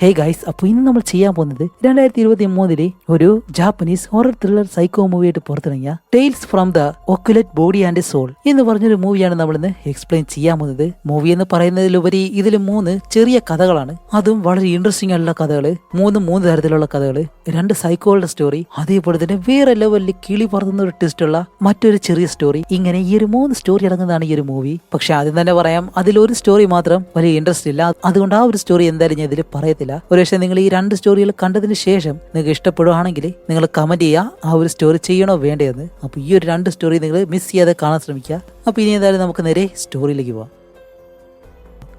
Hey guys, അപ്പോൾ ഇന്ന് നമ്മൾ ചെയ്യാൻ പോകുന്നത് 2023 ഒരു ജാപ്പനീസ് ഹൊറർ ത്രില്ലർ സൈക്കോ മൂവിയായിട്ട് പുറത്തിറങ്ങിയ tales from the occult body and soul എന്ന് പറഞ്ഞൊരു മൂവിയാണ് നമ്മൾ ഇന്ന് എക്സ്പ്ലെയിൻ ചെയ്യാൻ പോകുന്നത്. മൂവി എന്ന് പറയുന്നതിലുപരി ഇതിൽ 3 ചെറിയ കഥകളാണ്, അതും വളരെ ഇൻട്രസ്റ്റിംഗ് ആയിട്ടുള്ള കഥകള്. മൂന്ന് തരത്തിലുള്ള കഥകള്, 2 സൈക്കോളുടെ സ്റ്റോറി, അതേപോലെ തന്നെ വേറെ ലെവലിൽ കിളി പറത്തുന്ന ഒരു ട്വിസ്റ്റ് ഉള്ള മറ്റൊരു ചെറിയ സ്റ്റോറി. ഇങ്ങനെ ഈ ഒരു 3 സ്റ്റോറി അടങ്ങുന്നതാണ് ഈ ഒരു മൂവി. പക്ഷെ ആദ്യം തന്നെ പറയാം, അതിലൊരു സ്റ്റോറി മാത്രം വലിയ ഇൻട്രസ്റ്റ് ഇല്ല, അതുകൊണ്ട് ആ ഒരു സ്റ്റോറി എന്തായാലും ഞാൻ ഇതിൽ പറയത്തില്ല. ഒരു പക്ഷേ നിങ്ങൾ ഈ 2 സ്റ്റോറികൾ കണ്ടതിന് ശേഷം നിങ്ങൾക്ക് ഇഷ്ടപ്പെടുകയാണെങ്കിൽ നിങ്ങൾ കമന്റ് ചെയ്യുക ആ ഒരു സ്റ്റോറി ചെയ്യണോ വേണ്ടതെന്ന്. അപ്പൊ ഈ ഒരു 2 സ്റ്റോറി നിങ്ങൾ മിസ് ചെയ്യാതെ കാണാൻ ശ്രമിക്കുക. അപ്പൊ ഇനി എന്തായാലും നമുക്ക് നേരെ സ്റ്റോറിയിലേക്ക് പോവാം.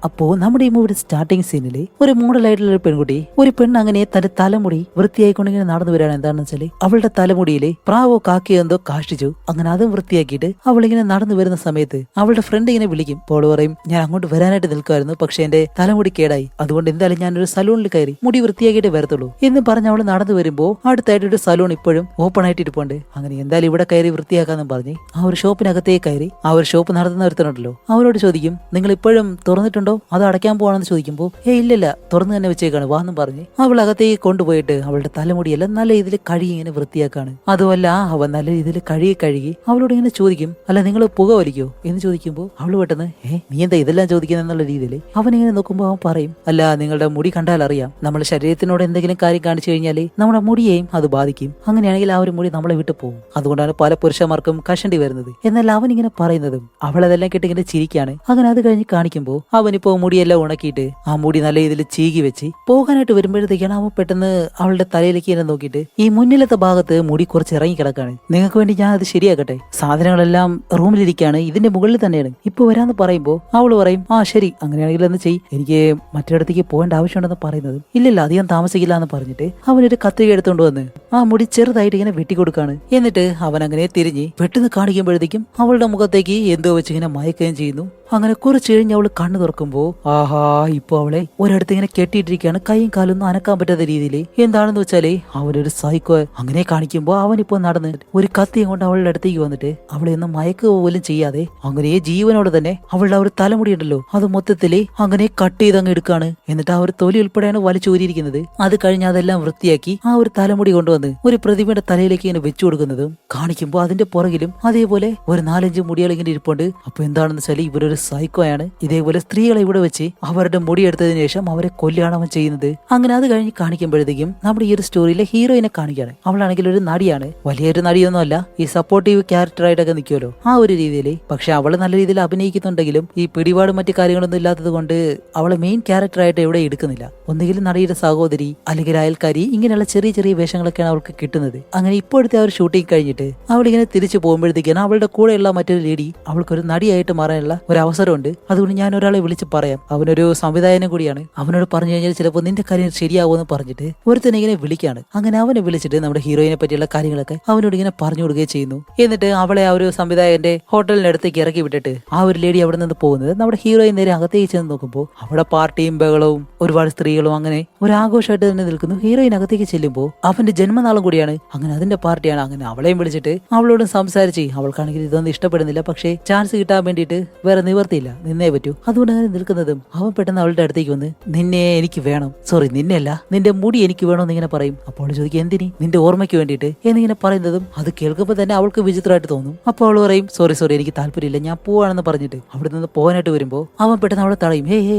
അപ്പോ നമ്മുടെ ഈ മൂവിയുടെ സ്റ്റാർട്ടിംഗ് സീനില് ഒരു മോഡലായിട്ടുള്ള ഒരു പെൺകുട്ടി, ഒരു പെണ്ണ് അങ്ങനെ തന്റെ തലമുടി വൃത്തിയായിക്കൊണ്ടിങ്ങനെ നടന്നു വരികയാണ്. എന്താണെന്ന് വെച്ചാല് അവളുടെ തലമുടിയില് പ്രാവോ കാക്കയോ എന്തോ കാഷ്ടിച്ചു. അങ്ങനെ അതും വൃത്തിയാക്കിയിട്ട് അവളിങ്ങനെ നടന്നു വരുന്ന സമയത്ത് അവളുടെ ഫ്രണ്ട് ഇങ്ങനെ വിളിക്കും. അപ്പോൾ പറയും, ഞാൻ അങ്ങോട്ട് വരാനായിട്ട് നിൽക്കുമായിരുന്നു, പക്ഷെ എന്റെ തലമുടി കേടായി, അതുകൊണ്ട് എന്തായാലും ഞാനൊരു സലൂണിൽ കയറി മുടി വൃത്തിയാക്കിയിട്ട് വരത്തുള്ളൂ എന്ന് പറഞ്ഞ് അവള് നടന്നു വരുമ്പോ അടുത്തായിട്ട് ഒരു സലൂൺ ഇപ്പോഴും ഓപ്പൺ ആയിട്ട് ഇരിപ്പുണ്ട്. അങ്ങനെ എന്തായാലും ഇവിടെ കയറി വൃത്തിയാക്കാന്നും പറഞ്ഞ് ആ ഒരു ഷോപ്പിനകത്തേക്ക് കയറി ആ ഒരു ഷോപ്പ് നടത്തുന്ന ഒരുത്തനുണ്ടല്ലോ, അവരോട് ചോദിക്കും, നിങ്ങൾ ഇപ്പോഴും തുറന്നിട്ടുണ്ടോ, അത് അടയ്ക്കാൻ പോവാണെന്ന് ചോദിക്കുമ്പോൾ ഇല്ലില്ല, തുറന്നു തന്നെ വെച്ചേക്കാണ്, വാന്നും പറഞ്ഞ് അവൾ അകത്തേക്ക് കൊണ്ടുപോയിട്ട് അവളുടെ തലമുടിയെല്ലാം നല്ല രീതിയിൽ കഴുകി ഇങ്ങനെ വൃത്തിയാക്കാണ്. അതുമല്ല അവൻ നല്ല രീതിയിൽ കഴുകി അവളോട് ഇങ്ങനെ ചോദിക്കും, അല്ല നിങ്ങൾ പുക വലിക്കോ എന്ന് ചോദിക്കുമ്പോൾ അവള് പെട്ടെന്ന് നീ എന്താ ഇതെല്ലാം ചോദിക്കുന്നത് എന്നുള്ള രീതിയിൽ അവനിങ്ങനെ നോക്കുമ്പോൾ അവൻ പറയും, അല്ല നിങ്ങളുടെ മുടി കണ്ടാൽ അറിയാം, നമ്മുടെ ശരീരത്തിനോട് എന്തെങ്കിലും കാര്യം കാണിച്ചു കഴിഞ്ഞാൽ നമ്മുടെ മുടിയെയും അത് ബാധിക്കും, അങ്ങനെയാണെങ്കിൽ ആ ഒരു മുടി നമ്മളെ വിട്ടു പോകും, അതുകൊണ്ടാണ് പല പുരുഷന്മാർക്കും കഷണ്ടി വരുന്നത് എന്നല്ല അവൻ ഇങ്ങനെ പറയുന്നതും അവളതെല്ലാം കേട്ട് ഇങ്ങനെ ചിരിക്കാണ്. അങ്ങനെ അത് കഴിഞ്ഞ് കാണിക്കുമ്പോൾ അവനിപ്പോ മുടിയെല്ലാം ഉണക്കിയിട്ട് ആ മുടി നല്ല രീതിയിൽ ചീകി വെച്ച് പോകാനായിട്ട് വരുമ്പോഴത്തേക്കാണ് അവൻ പെട്ടെന്ന് അവളുടെ തലയിലേക്ക് ഇങ്ങനെ നോക്കിയിട്ട് ഈ മുന്നിലത്തെ ഭാഗത്ത് മുടി കുറച്ച് ഇറങ്ങി കിടക്കാണ്. നിങ്ങൾക്ക് വേണ്ടി ഞാൻ അത് ശരിയാക്കട്ടെ, സാധനങ്ങളെല്ലാം റൂമിലിരിക്കുകയാണ്, ഇതിന്റെ മുകളിൽ തന്നെയാണ്, ഇപ്പൊ വരാന്ന് പറയുമ്പോൾ അവള് പറയും, ആ ശരി അങ്ങനെയാണെങ്കിൽ എന്ന് ചെയ്, എനിക്ക് മറ്റൊരിടത്തേക്ക് പോകേണ്ട ആവശ്യമുണ്ടെന്ന് പറയുന്നത്. ഇല്ലില്ല അധികം താമസിക്കില്ല എന്ന് പറഞ്ഞിട്ട് അവനൊരു കത്രിക എടുത്തോണ്ട് വന്ന് ആ മുടി ചെറുതായിട്ട് ഇങ്ങനെ വെട്ടിക്കൊടുക്കാണ്. എന്നിട്ട് അവൻ അങ്ങനെ തിരിഞ്ഞ് പെട്ടെന്ന് കാണിക്കുമ്പോഴത്തേക്കും അവളുടെ മുഖത്തേക്ക് എന്തോ വെച്ച് ഇങ്ങനെ മയക്കുകയും ചെയ്യുന്നു. അങ്ങനെ കുറച്ച് കഴിഞ്ഞ് അവള് കണ്ണു തുറക്കുമ്പോ ആഹാ, ഇപ്പൊ അവളെ ഒരിടത്ത് ഇങ്ങനെ കെട്ടിയിട്ടിരിക്കുകയാണ്, കൈയും കാലൊന്നും അനക്കാൻ പറ്റാത്ത രീതിയിൽ. എന്താണെന്ന് വെച്ചാല് അവനൊരു സൈക്കോ. അങ്ങനെ കാണിക്കുമ്പോ അവനിപ്പോ നടന്ന് ഒരു കത്തിയും കൊണ്ട് അവളുടെ അടുത്തേക്ക് വന്നിട്ട് അവളെ ഒന്നും മയക്കുക പോലും ചെയ്യാതെ അങ്ങനെ ജീവനോട് തന്നെ അവളുടെ ആ ഒരു തലമുടി ഉണ്ടല്ലോ അത് മൊത്തത്തില് അങ്ങനെ കട്ട് ചെയ്ത് അങ്ങ് എടുക്കാണ്. എന്നിട്ട് ആ ഒരു തൊലി ഉൾപ്പെടെയാണ് വലിച്ചൂരിയിരിക്കുന്നത്. അത് കഴിഞ്ഞ് അതെല്ലാം വൃത്തിയാക്കി ആ ഒരു തലമുടി കൊണ്ടുവന്ന് ഒരു പ്രതിമയുടെ തലയിലേക്ക് ഇങ്ങനെ വെച്ചു കൊടുക്കുന്നതും കാണിക്കുമ്പോൾ അതിന്റെ പുറകിലും അതേപോലെ ഒരു 4-5 മുടികൾ ഇങ്ങനെ ഇരിപ്പുണ്ട്. അപ്പൊ എന്താണെന്ന് വെച്ചാൽ ഇവരൊരു സൈക്കോയാണ്. ഇതേപോലെ സ്ത്രീകളെ ഇവിടെ വെച്ച് അവരുടെ മുടി എടുത്തതിനു ശേഷം അവരെ കൊല്ലുകയാണ് അവൻ ചെയ്യുന്നത്. അങ്ങനെ അത് കഴിഞ്ഞ് കാണിക്കുമ്പോഴത്തേക്കും നമ്മുടെ ഈ ഒരു സ്റ്റോറിയിലെ ഹീറോയിനെ കാണിക്കുകയാണ്. അവളാണെങ്കിൽ ഒരു നടിയാണ്, വലിയൊരു നടിയൊന്നും അല്ല, ഈ സപ്പോർട്ടീവ് ക്യാരക്ടർ ആയിട്ടൊക്കെ നിൽക്കുമല്ലോ ആ ഒരു രീതിയിൽ. പക്ഷെ അവള് നല്ല രീതിയിൽ അഭിനയിക്കുന്നുണ്ടെങ്കിലും ഈ പിടിപാട് മറ്റു കാര്യങ്ങളൊന്നും ഇല്ലാത്തത് കൊണ്ട് അവളെ മെയിൻ ക്യാരക്ടർ ആയിട്ട് എവിടെ എടുക്കുന്നില്ല. ഒന്നുകിലും നടിയുടെ സഹോദരി അല്ലെങ്കിൽ അയൽക്കാരി, ഇങ്ങനെയുള്ള ചെറിയ ചെറിയ വേഷങ്ങളൊക്കെയാണ് അവൾക്ക് കിട്ടുന്നത്. അങ്ങനെ ഇപ്പോഴത്തെ ആ ഒരു ഷൂട്ടിംഗ് കഴിഞ്ഞിട്ട് അവളിങ്ങനെ തിരിച്ചു പോകുമ്പോഴത്തേക്കാണ് അവളുടെ കൂടെയുള്ള മറ്റൊരു ലേഡി അവൾക്കൊരു നടിയായിട്ട് മാറാനുള്ള ഒരു അവസരമുണ്ട്. അതുകൊണ്ട് ഞാൻ ഒരാളെ വിളിച്ച് പറയാം, അവനൊരു സംവിധായകനും കൂടിയാണ്, അവനോട് പറഞ്ഞു കഴിഞ്ഞാൽ ചിലപ്പോൾ നിന്റെ കാര്യം ശരിയാവുമെന്ന് പറഞ്ഞിട്ട് ഒരുത്തനെ ഇങ്ങനെ വിളിക്കാണ്. അങ്ങനെ അവനെ വിളിച്ചിട്ട് നമ്മുടെ ഹീറോയിനെ പറ്റിയുള്ള കാര്യങ്ങളൊക്കെ അവനോട് ഇങ്ങനെ പറഞ്ഞു കൊടുക്കുകയും ചെയ്യുന്നു. എന്നിട്ട് അവളെ ആ ഒരു സംവിധായകന്റെ ഹോട്ടലിനടുത്തേക്ക് ഇറക്കി വിട്ടിട്ട് ആ ഒരു ലേഡി അവിടെ നിന്ന് പോകുന്നത് നമ്മുടെ ഹീറോയിൻ നേരെ അകത്തേക്ക് ചെന്ന് നോക്കുമ്പോൾ അവിടെ പാർട്ടിയും ബഹളവും ഒരുപാട് സ്ത്രീകളും അങ്ങനെ ഒരു ആഘോഷമായിട്ട് തന്നെ നിൽക്കുന്നു. ഹീറോയിൻ അകത്തേക്ക് ചെല്ലുമ്പോൾ അവന്റെ ജന്മനാളും കൂടിയാണ്, അങ്ങനെ അതിന്റെ പാർട്ടിയാണ്. അങ്ങനെ അവളെയും വിളിച്ചിട്ട് അവളോടും സംസാരിച്ച് അവൾക്കാണെങ്കിൽ ഇതൊന്നും ഇഷ്ടപ്പെടുന്നില്ല, പക്ഷേ ചാൻസ് കിട്ടാൻ വേണ്ടിയിട്ട് വേറെ നിവർത്തിയില്ല, നിന്നേ പറ്റൂ. അതുകൊണ്ട് അങ്ങനെ നിൽക്കുന്നതും അവൻ പെട്ടെന്ന് അവളുടെ അടുത്തേക്ക് വന്ന് നിന്നെ എനിക്ക് വേണം, സോറി നിന്നെയല്ല നിന്റെ മുടി എനിക്ക് വേണമെന്ന് ഇങ്ങനെ പറയും. അപ്പോൾ അവൾ ചോദിക്കും, എന്തിനി, നിന്റെ ഓർമ്മയ്ക്ക് വേണ്ടിയിട്ട് എന്നിങ്ങനെ പറയുന്നതും അത് കേൾക്കുമ്പോൾ തന്നെ അവൾക്ക് വിചിത്രമായിട്ട് തോന്നും. അപ്പോൾ അവൾ പറയും, സോറി എനിക്ക് താല്പര്യമില്ല, ഞാൻ പോവാണെന്ന് പറഞ്ഞിട്ട് അവിടെ നിന്ന് പോകാനായിട്ട് വരുമ്പോൾ അവൻ പെട്ടെന്ന് അവളെ തടയും.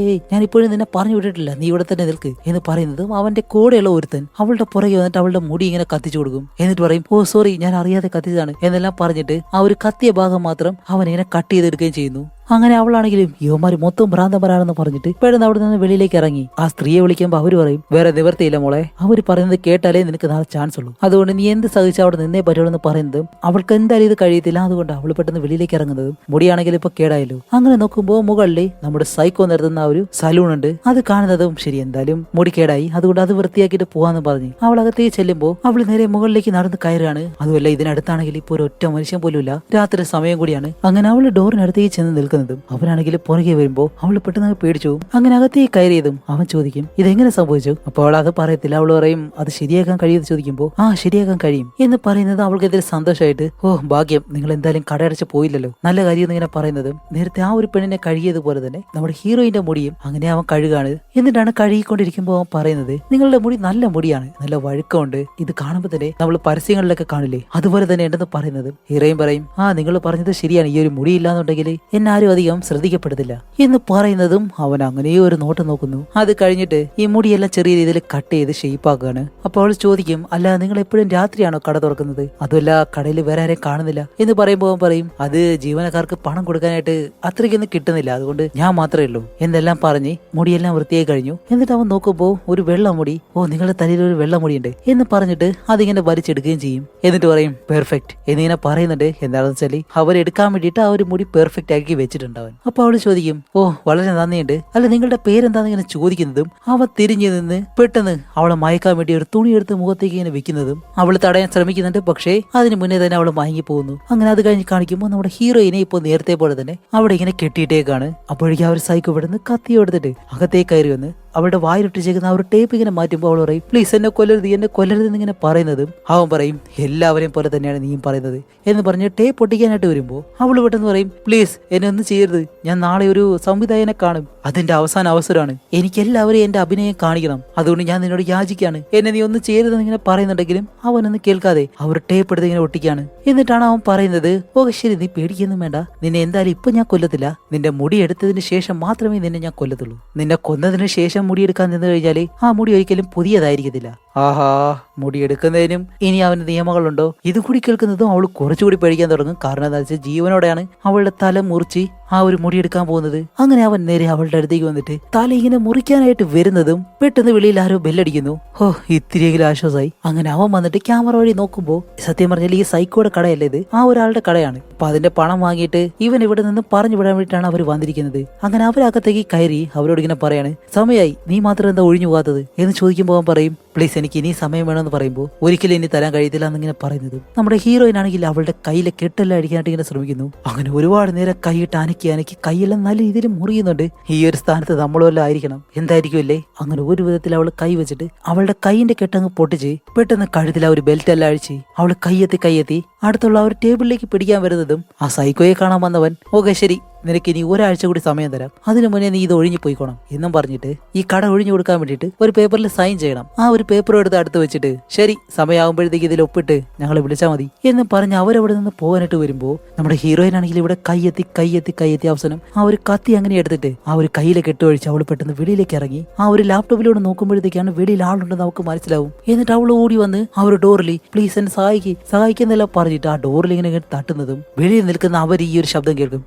ഞാൻ ഇപ്പോഴും നിന്നെ പറഞ്ഞു വിട്ടിട്ടില്ല, നീ ഇവിടെ തന്നെ നിൽക്ക് എന്ന് പറയുന്നതും അവന്റെ കൂടെയുള്ള ഒരുത്തൻ അവളുടെ പുറകെ വന്നിട്ട് അവളുടെ മുടി ഇങ്ങനെ കത്തിച്ചു കൊടുക്കും. എന്നിട്ട് പറയും, ഓ സോറി ഞാൻ അറിയാതെ കത്തിച്ചതാണ് എന്നെല്ലാം പറഞ്ഞിട്ട് ആ ഒരു കത്തിയ ഭാഗം മാത്രം അവൻ ഇങ്ങനെ കട്ട് ചെയ്തെടുക്കുകയും ചെയ്യുന്നു. അങ്ങനെ അവളാണെങ്കിലും യുവമാര് മൊത്തം ഭ്രാന്തന്മാരാണെന്ന് പറഞ്ഞിട്ട് പെട്ടെന്ന് അവിടെ നിന്ന് വെളിയിലേക്ക് ഇറങ്ങി. ആ സ്ത്രീയെ വിളിക്കുമ്പോൾ അവര് പറയും, വേറെ നിവർത്തിയില്ല മോളെ, അവര് പറയുന്നത് കേട്ടാലേ നിനക്ക് നാളെ ചാൻസ് ഉള്ളൂ, അതുകൊണ്ട് നീ എന്ത് സഹിച്ചാൽ അവിടെ നിന്നേ പറ്റുള്ളൂ എന്ന് പറയുന്നതും അവൾക്ക് എന്തായാലും ഇത് കഴിയത്തില്ല. അതുകൊണ്ട് അവള് പെട്ടെന്ന് വെളിയിലേക്ക് ഇറങ്ങുന്നതും മുടിയാണെങ്കിലും ഇപ്പൊ കേടായല്ലോ. അങ്ങനെ നോക്കുമ്പോൾ മുകളിൽ നമ്മുടെ സൈക്കോ നടത്തുന്ന ആ ഒരു സലൂൺ ഉണ്ട്, അത് കാണുന്നതും ശരി എന്തായാലും മുടി കേടായി, അതുകൊണ്ട് അത് വൃത്തിയാക്കിയിട്ട് പോവാന്ന് പറഞ്ഞ് അവൾ അകത്തേക്ക് ചെല്ലുമ്പോൾ അവള് നേരെ മുകളിലേക്ക് നടന്ന് കയറുകയാണ്. അതുമല്ല ഇതിനടുത്താണെങ്കിൽ ഇപ്പൊ ഒരു ഒറ്റ മനുഷ്യൻ പോലും ഇല്ല, രാത്രി സമയം കൂടിയാണ്. അങ്ങനെ അവള് ഡോറിനടുത്തേക്ക് ചെന്ന് നിൽക്കുന്നത് നിൽക്കുന്നതും അവനാണെങ്കിൽ പുറകെ വരുമ്പോ അവൾ പെട്ടെന്ന് പേടിച്ചു. അങ്ങനെ അകത്തേക്ക് കയറിയതും അവൻ ചോദിക്കും ഇതെങ്ങനെ സംഭവിച്ചു? അപ്പോൾ അവൾ അത് പറയത്തില്ല. അവൾ പറയും അത് ശരിയാക്കാൻ കഴിയുമെന്ന് ചോദിക്കുമ്പോൾ ശരിയാക്കാൻ കഴിയും എന്ന് പറയുന്നത് അവൾക്കെതിരെ സന്തോഷമായിട്ട് ഭാഗ്യം നിങ്ങൾ എന്തായാലും കടയടച്ച് പോയില്ലല്ലോ, നല്ല കാര്യം ഇങ്ങനെ പറയുന്നതും നേരത്തെ ആ ഒരു പെണ്ണിനെ കഴുകിയതുപോലെ തന്നെ നമ്മുടെ ഹീറോയിന്റെ മുടിയും അങ്ങനെ അവൻ കഴുകാണ്. എന്നിട്ടാണ് കഴുകിക്കൊണ്ടിരിക്കുമ്പോൾ അവൻ പറയുന്നത് നിങ്ങളുടെ മുടി നല്ല മുടിയാണ്, നല്ല വഴുക്കമുണ്ട്, ഇത് കാണുമ്പോൾ തന്നെ നമ്മൾ പരസ്യങ്ങളിലൊക്കെ കാണില്ലേ അതുപോലെ തന്നെ ഉണ്ടെന്ന് പറയുന്നത്. ഹീറോയിൻ പറയും നിങ്ങൾ പറഞ്ഞത് ശരിയാണ്, ഈ ഒരു മുടി ഇല്ലാന്നുണ്ടെങ്കിൽ എന്നെ ആരും അധികം ശ്രദ്ധിക്കപ്പെടത്തില്ല എന്ന് പറയുന്നതും അവൻ അങ്ങനെ ഒരു നോട്ടം നോക്കുന്നു. അത് കഴിഞ്ഞിട്ട് ഈ മുടിയെല്ലാം ചെറിയ രീതിയിൽ കട്ട് ചെയ്ത് ഷേപ്പാക്കുകയാണ്. അപ്പോൾ അവൾ ചോദിക്കും അല്ല നിങ്ങൾ എപ്പോഴും രാത്രിയാണോ കട തുറക്കുന്നത്? അതുമല്ല കടയിൽ വേറെ ആരെയും കാണുന്നില്ല എന്ന് പറയുമ്പോൾ അവൻ പറയും അത് ജീവനക്കാർക്ക് പണം കൊടുക്കാനായിട്ട് അത്രയ്ക്കൊന്നും കിട്ടുന്നില്ല, അതുകൊണ്ട് ഞാൻ മാത്രമേ ഉള്ളൂ എന്നെല്ലാം പറഞ്ഞ് മുടിയെല്ലാം വൃത്തിയായി കഴിഞ്ഞു. എന്നിട്ട് അവൻ നോക്കുമ്പോൾ ഒരു വെള്ളമുടി നിങ്ങളുടെ തലയിൽ ഒരു വെള്ളമുടിയുണ്ട് എന്ന് പറഞ്ഞിട്ട് അതിങ്ങനെ വലിച്ചെടുക്കുകയും ചെയ്യും. എന്നിട്ട് പറയും പെർഫെക്റ്റ് എന്നിങ്ങനെ പറയുന്നുണ്ട്. എന്താണെന്ന് വെച്ചാൽ അവരെടുക്കാൻ വേണ്ടിയിട്ട് ആ ഒരു മുടി പെർഫെക്റ്റ് ആക്കി വെച്ചിട്ടുണ്ടാവൻ. അപ്പൊ അവള് ചോദിക്കും വളരെ നന്ദിയുണ്ട്, അല്ല നിങ്ങളുടെ പേരെന്താന്ന് ഇങ്ങനെ ചോദിക്കുന്നതും അവൻ തിരിഞ്ഞു നിന്ന് പെട്ടെന്ന് അവളെ മയക്കാൻ വേണ്ടി ഒരു തുണി എടുത്ത് മുഖത്തേക്ക് ഇങ്ങനെ വെക്കുന്നതും അവൾ തടയാൻ ശ്രമിക്കുന്നുണ്ട്. പക്ഷേ അതിന് മുന്നേ തന്നെ അവൾ മയങ്ങി പോകുന്നു. അങ്ങനെ അത് കഴിഞ്ഞ് കാണിക്കുമ്പോൾ നമ്മുടെ ഹീറോയിനെ ഇപ്പോൾ നേരത്തെ പോലെ തന്നെ അവിടെ ഇങ്ങനെ കെട്ടിയിട്ടേക്കാണ്. അപ്പോഴേക്കും ആ ഒരു സൈക്കോ ഇവിടുന്ന് കത്തി എടുത്തിട്ട് അകത്തേക്ക് കയറി വന്ന് അവളുടെ വായിലിട്ടിച്ചേക്കുന്ന ആ ഒരു ടേപ്പ് ഇങ്ങനെ മാറ്റുമ്പോൾ അവൾ പറയും പ്ലീസ് എന്നെ കൊല്ലരുത് എന്നിങ്ങനെ പറയുന്നതും അവൻ പറയും എല്ലാവരെയും പോലെ തന്നെയാണ് നീയും പറയുന്നത് എന്ന് പറഞ്ഞ് ടേപ്പ് പൊട്ടിക്കാനായിട്ട് വരുമ്പോൾ അവൾ പെട്ടെന്ന് പറയും പ്ലീസ് എന്നെ ഒന്നും ചെയ്യരുത്, ഞാൻ നാളെ ഒരു സംവിധായകനെ കാണും, അതിന്റെ അവസാന അവസരമാണ്, എനിക്ക് എല്ലാവരെയും എന്റെ അഭിനയം കാണിക്കണം, അതുകൊണ്ട് ഞാൻ നിന്നോട് യാചിക്കാണ്, എന്നെ നീ ഒന്നും ചെയ്യരുതെന്ന് ഇങ്ങനെ പറയുന്നുണ്ടെങ്കിലും അവനൊന്നും കേൾക്കാതെ അവർ ടേപ്പ് എടുത്ത് ഇങ്ങനെ ഒട്ടിക്കാണ്. എന്നിട്ടാണ് അവൻ പറയുന്നത് ശരി നീ പേടിക്കൊന്നും വേണ്ട, നിന്നെ എന്തായാലും ഇപ്പൊ ഞാൻ കൊല്ലത്തില്ല, നിന്റെ മുടി എടുത്തതിന് ശേഷം മാത്രമേ നിന്നെ ഞാൻ കൊല്ലത്തുള്ളൂ, നിന്നെ കൊന്നതിന് ശേഷം മുടിയെടുക്കാൻ നിന്ന് കഴിഞ്ഞാല് ആ മുടി ഒരിക്കലും പുതിയതായിരിക്കത്തില്ല. മുടിയെടുക്കുന്നതിനും ഇനി അവന് നിയമങ്ങളുണ്ടോ? ഇത് കൂടി കേൾക്കുന്നതും അവൾ കുറച്ചുകൂടി പേടിക്കാൻ തുടങ്ങും. കാരണം എന്താ വെച്ചാൽ ജീവനോടെയാണ് അവളുടെ തല മുറിച്ച് ആ ഒരു മുടിയെടുക്കാൻ പോകുന്നത്. അങ്ങനെ അവൻ നേരെ അവളുടെ അടുത്തേക്ക് വന്നിട്ട് തല ഇങ്ങനെ മുറിക്കാനായിട്ട് വരുന്നതും പെട്ടെന്ന് വെളിയിൽ ആരോ ബെല്ലടിക്കുന്നു. ഇത്തിരിയെങ്കിലും ആശ്വാസമായി. അങ്ങനെ അവൻ വന്നിട്ട് ക്യാമറ വഴി നോക്കുമ്പോൾ സത്യം പറഞ്ഞാൽ ഈ സൈക്കോയുടെ കടയല്ലേ ഇത്, ആ ഒരാളുടെ കടയാണ്. അപ്പൊ അതിന്റെ പണം വാങ്ങിയിട്ട് ഇവൻ ഇവിടെ നിന്ന് പറഞ്ഞു വിടാൻ വേണ്ടിയിട്ടാണ് അവർ വന്നിരിക്കുന്നത്. അങ്ങനെ അവരകത്തേക്ക് കയറി അവരോട് ഇങ്ങനെ പറയാണ് സമയമായി, നീ മാത്രം എന്താ ഒഴിഞ്ഞു പോകാത്തത് എന്ന് ചോദിക്കുമ്പോൾ അവൻ പറയും പ്ലീസ് എനിക്ക് ഇനി സമയം വേണമെന്ന് പറയുമ്പോൾ ഒരിക്കലും ഇനി തരാൻ കഴിയത്തില്ല എന്നിങ്ങനെ പറയുന്നതും നമ്മുടെ ഹീറോയിൻ ആണെങ്കിൽ അവളുടെ കയ്യിലെ കെട്ടെല്ലാം അടിക്കാനായിട്ട് ഇങ്ങനെ ശ്രമിക്കുന്നു. അങ്ങനെ ഒരുപാട് നേരം കൈയിട്ട് അനക്കി കൈയെല്ലാം നല്ല രീതിയിൽ മുറിയുന്നുണ്ട്. ഈ ഒരു സ്ഥാനത്ത് നമ്മളും ആയിരിക്കണം, എന്തായിരിക്കും അല്ലേ? അങ്ങനെ ഒരു വിധത്തിൽ അവൾ കൈ വെച്ചിട്ട് അവളുടെ കൈയിന്റെ കെട്ടങ്ങ് പൊട്ടിച്ച് പെട്ടെന്ന് കഴുത്തിൽ ആ ഒരു ബെൽറ്റ് എല്ലാം അഴിച്ച് അവൾ കൈയെത്തി അടുത്തുള്ള ആ ഒരു ടേബിളിലേക്ക് പിടിക്കാൻ വരുന്നതും ആ സൈക്കോയെ കാണാൻ വന്നവൻ ശരി നിനക്ക് ഇനി ഒരാഴ്ച കൂടി സമയം തരാം, അതിനു മുന്നേ നീ ഇത് ഒഴിഞ്ഞു പോയിക്കോണം എന്നും പറഞ്ഞിട്ട് ഈ കട ഒഴിഞ്ഞു കൊടുക്കാൻ വേണ്ടിയിട്ട് ഒരു പേപ്പറിൽ സൈൻ ചെയ്യണം. ആ ഒരു പേപ്പർ എടുത്ത് അടുത്ത് വെച്ചിട്ട് ശരി സമയമാകുമ്പോഴത്തേക്ക് ഇതിൽ ഒപ്പിട്ട് ഞങ്ങളെ വിളിച്ചാൽ മതി എന്ന് പറഞ്ഞ് അവരവിടെ നിന്ന് പോകാനായിട്ട് വരുമ്പോൾ നമ്മുടെ ഹീറോയിൻ ആണെങ്കിൽ ഇവിടെ കൈയെത്തി അവസാനം ആ ഒരു കത്തി അങ്ങനെ എടുത്തിട്ട് ആ ഒരു കയ്യിലെ കെട്ടൊഴിച്ച് അവൾ പെട്ടെന്ന് വെളിയിലേക്ക് ഇറങ്ങി ആ ഒരു ലാപ്ടോപ്പിലൂടെ നോക്കുമ്പോഴത്തേക്കാണ് വെളിയിൽ ആളുണ്ടെന്ന് നമുക്ക് മനസ്സിലാവും. എന്നിട്ട് അവൾ ഓടി വന്ന് ആ ഒരു ഡോറിൽ പ്ലീസ് എന്നെ സഹായിക്കുന്നെല്ലാം പറഞ്ഞിട്ട് ആ ഡോറിൽ ഇങ്ങനെ തട്ടുന്നതും വെളിയിൽ നിൽക്കുന്ന അവർ ഈ ഒരു ശബ്ദം കേൾക്കും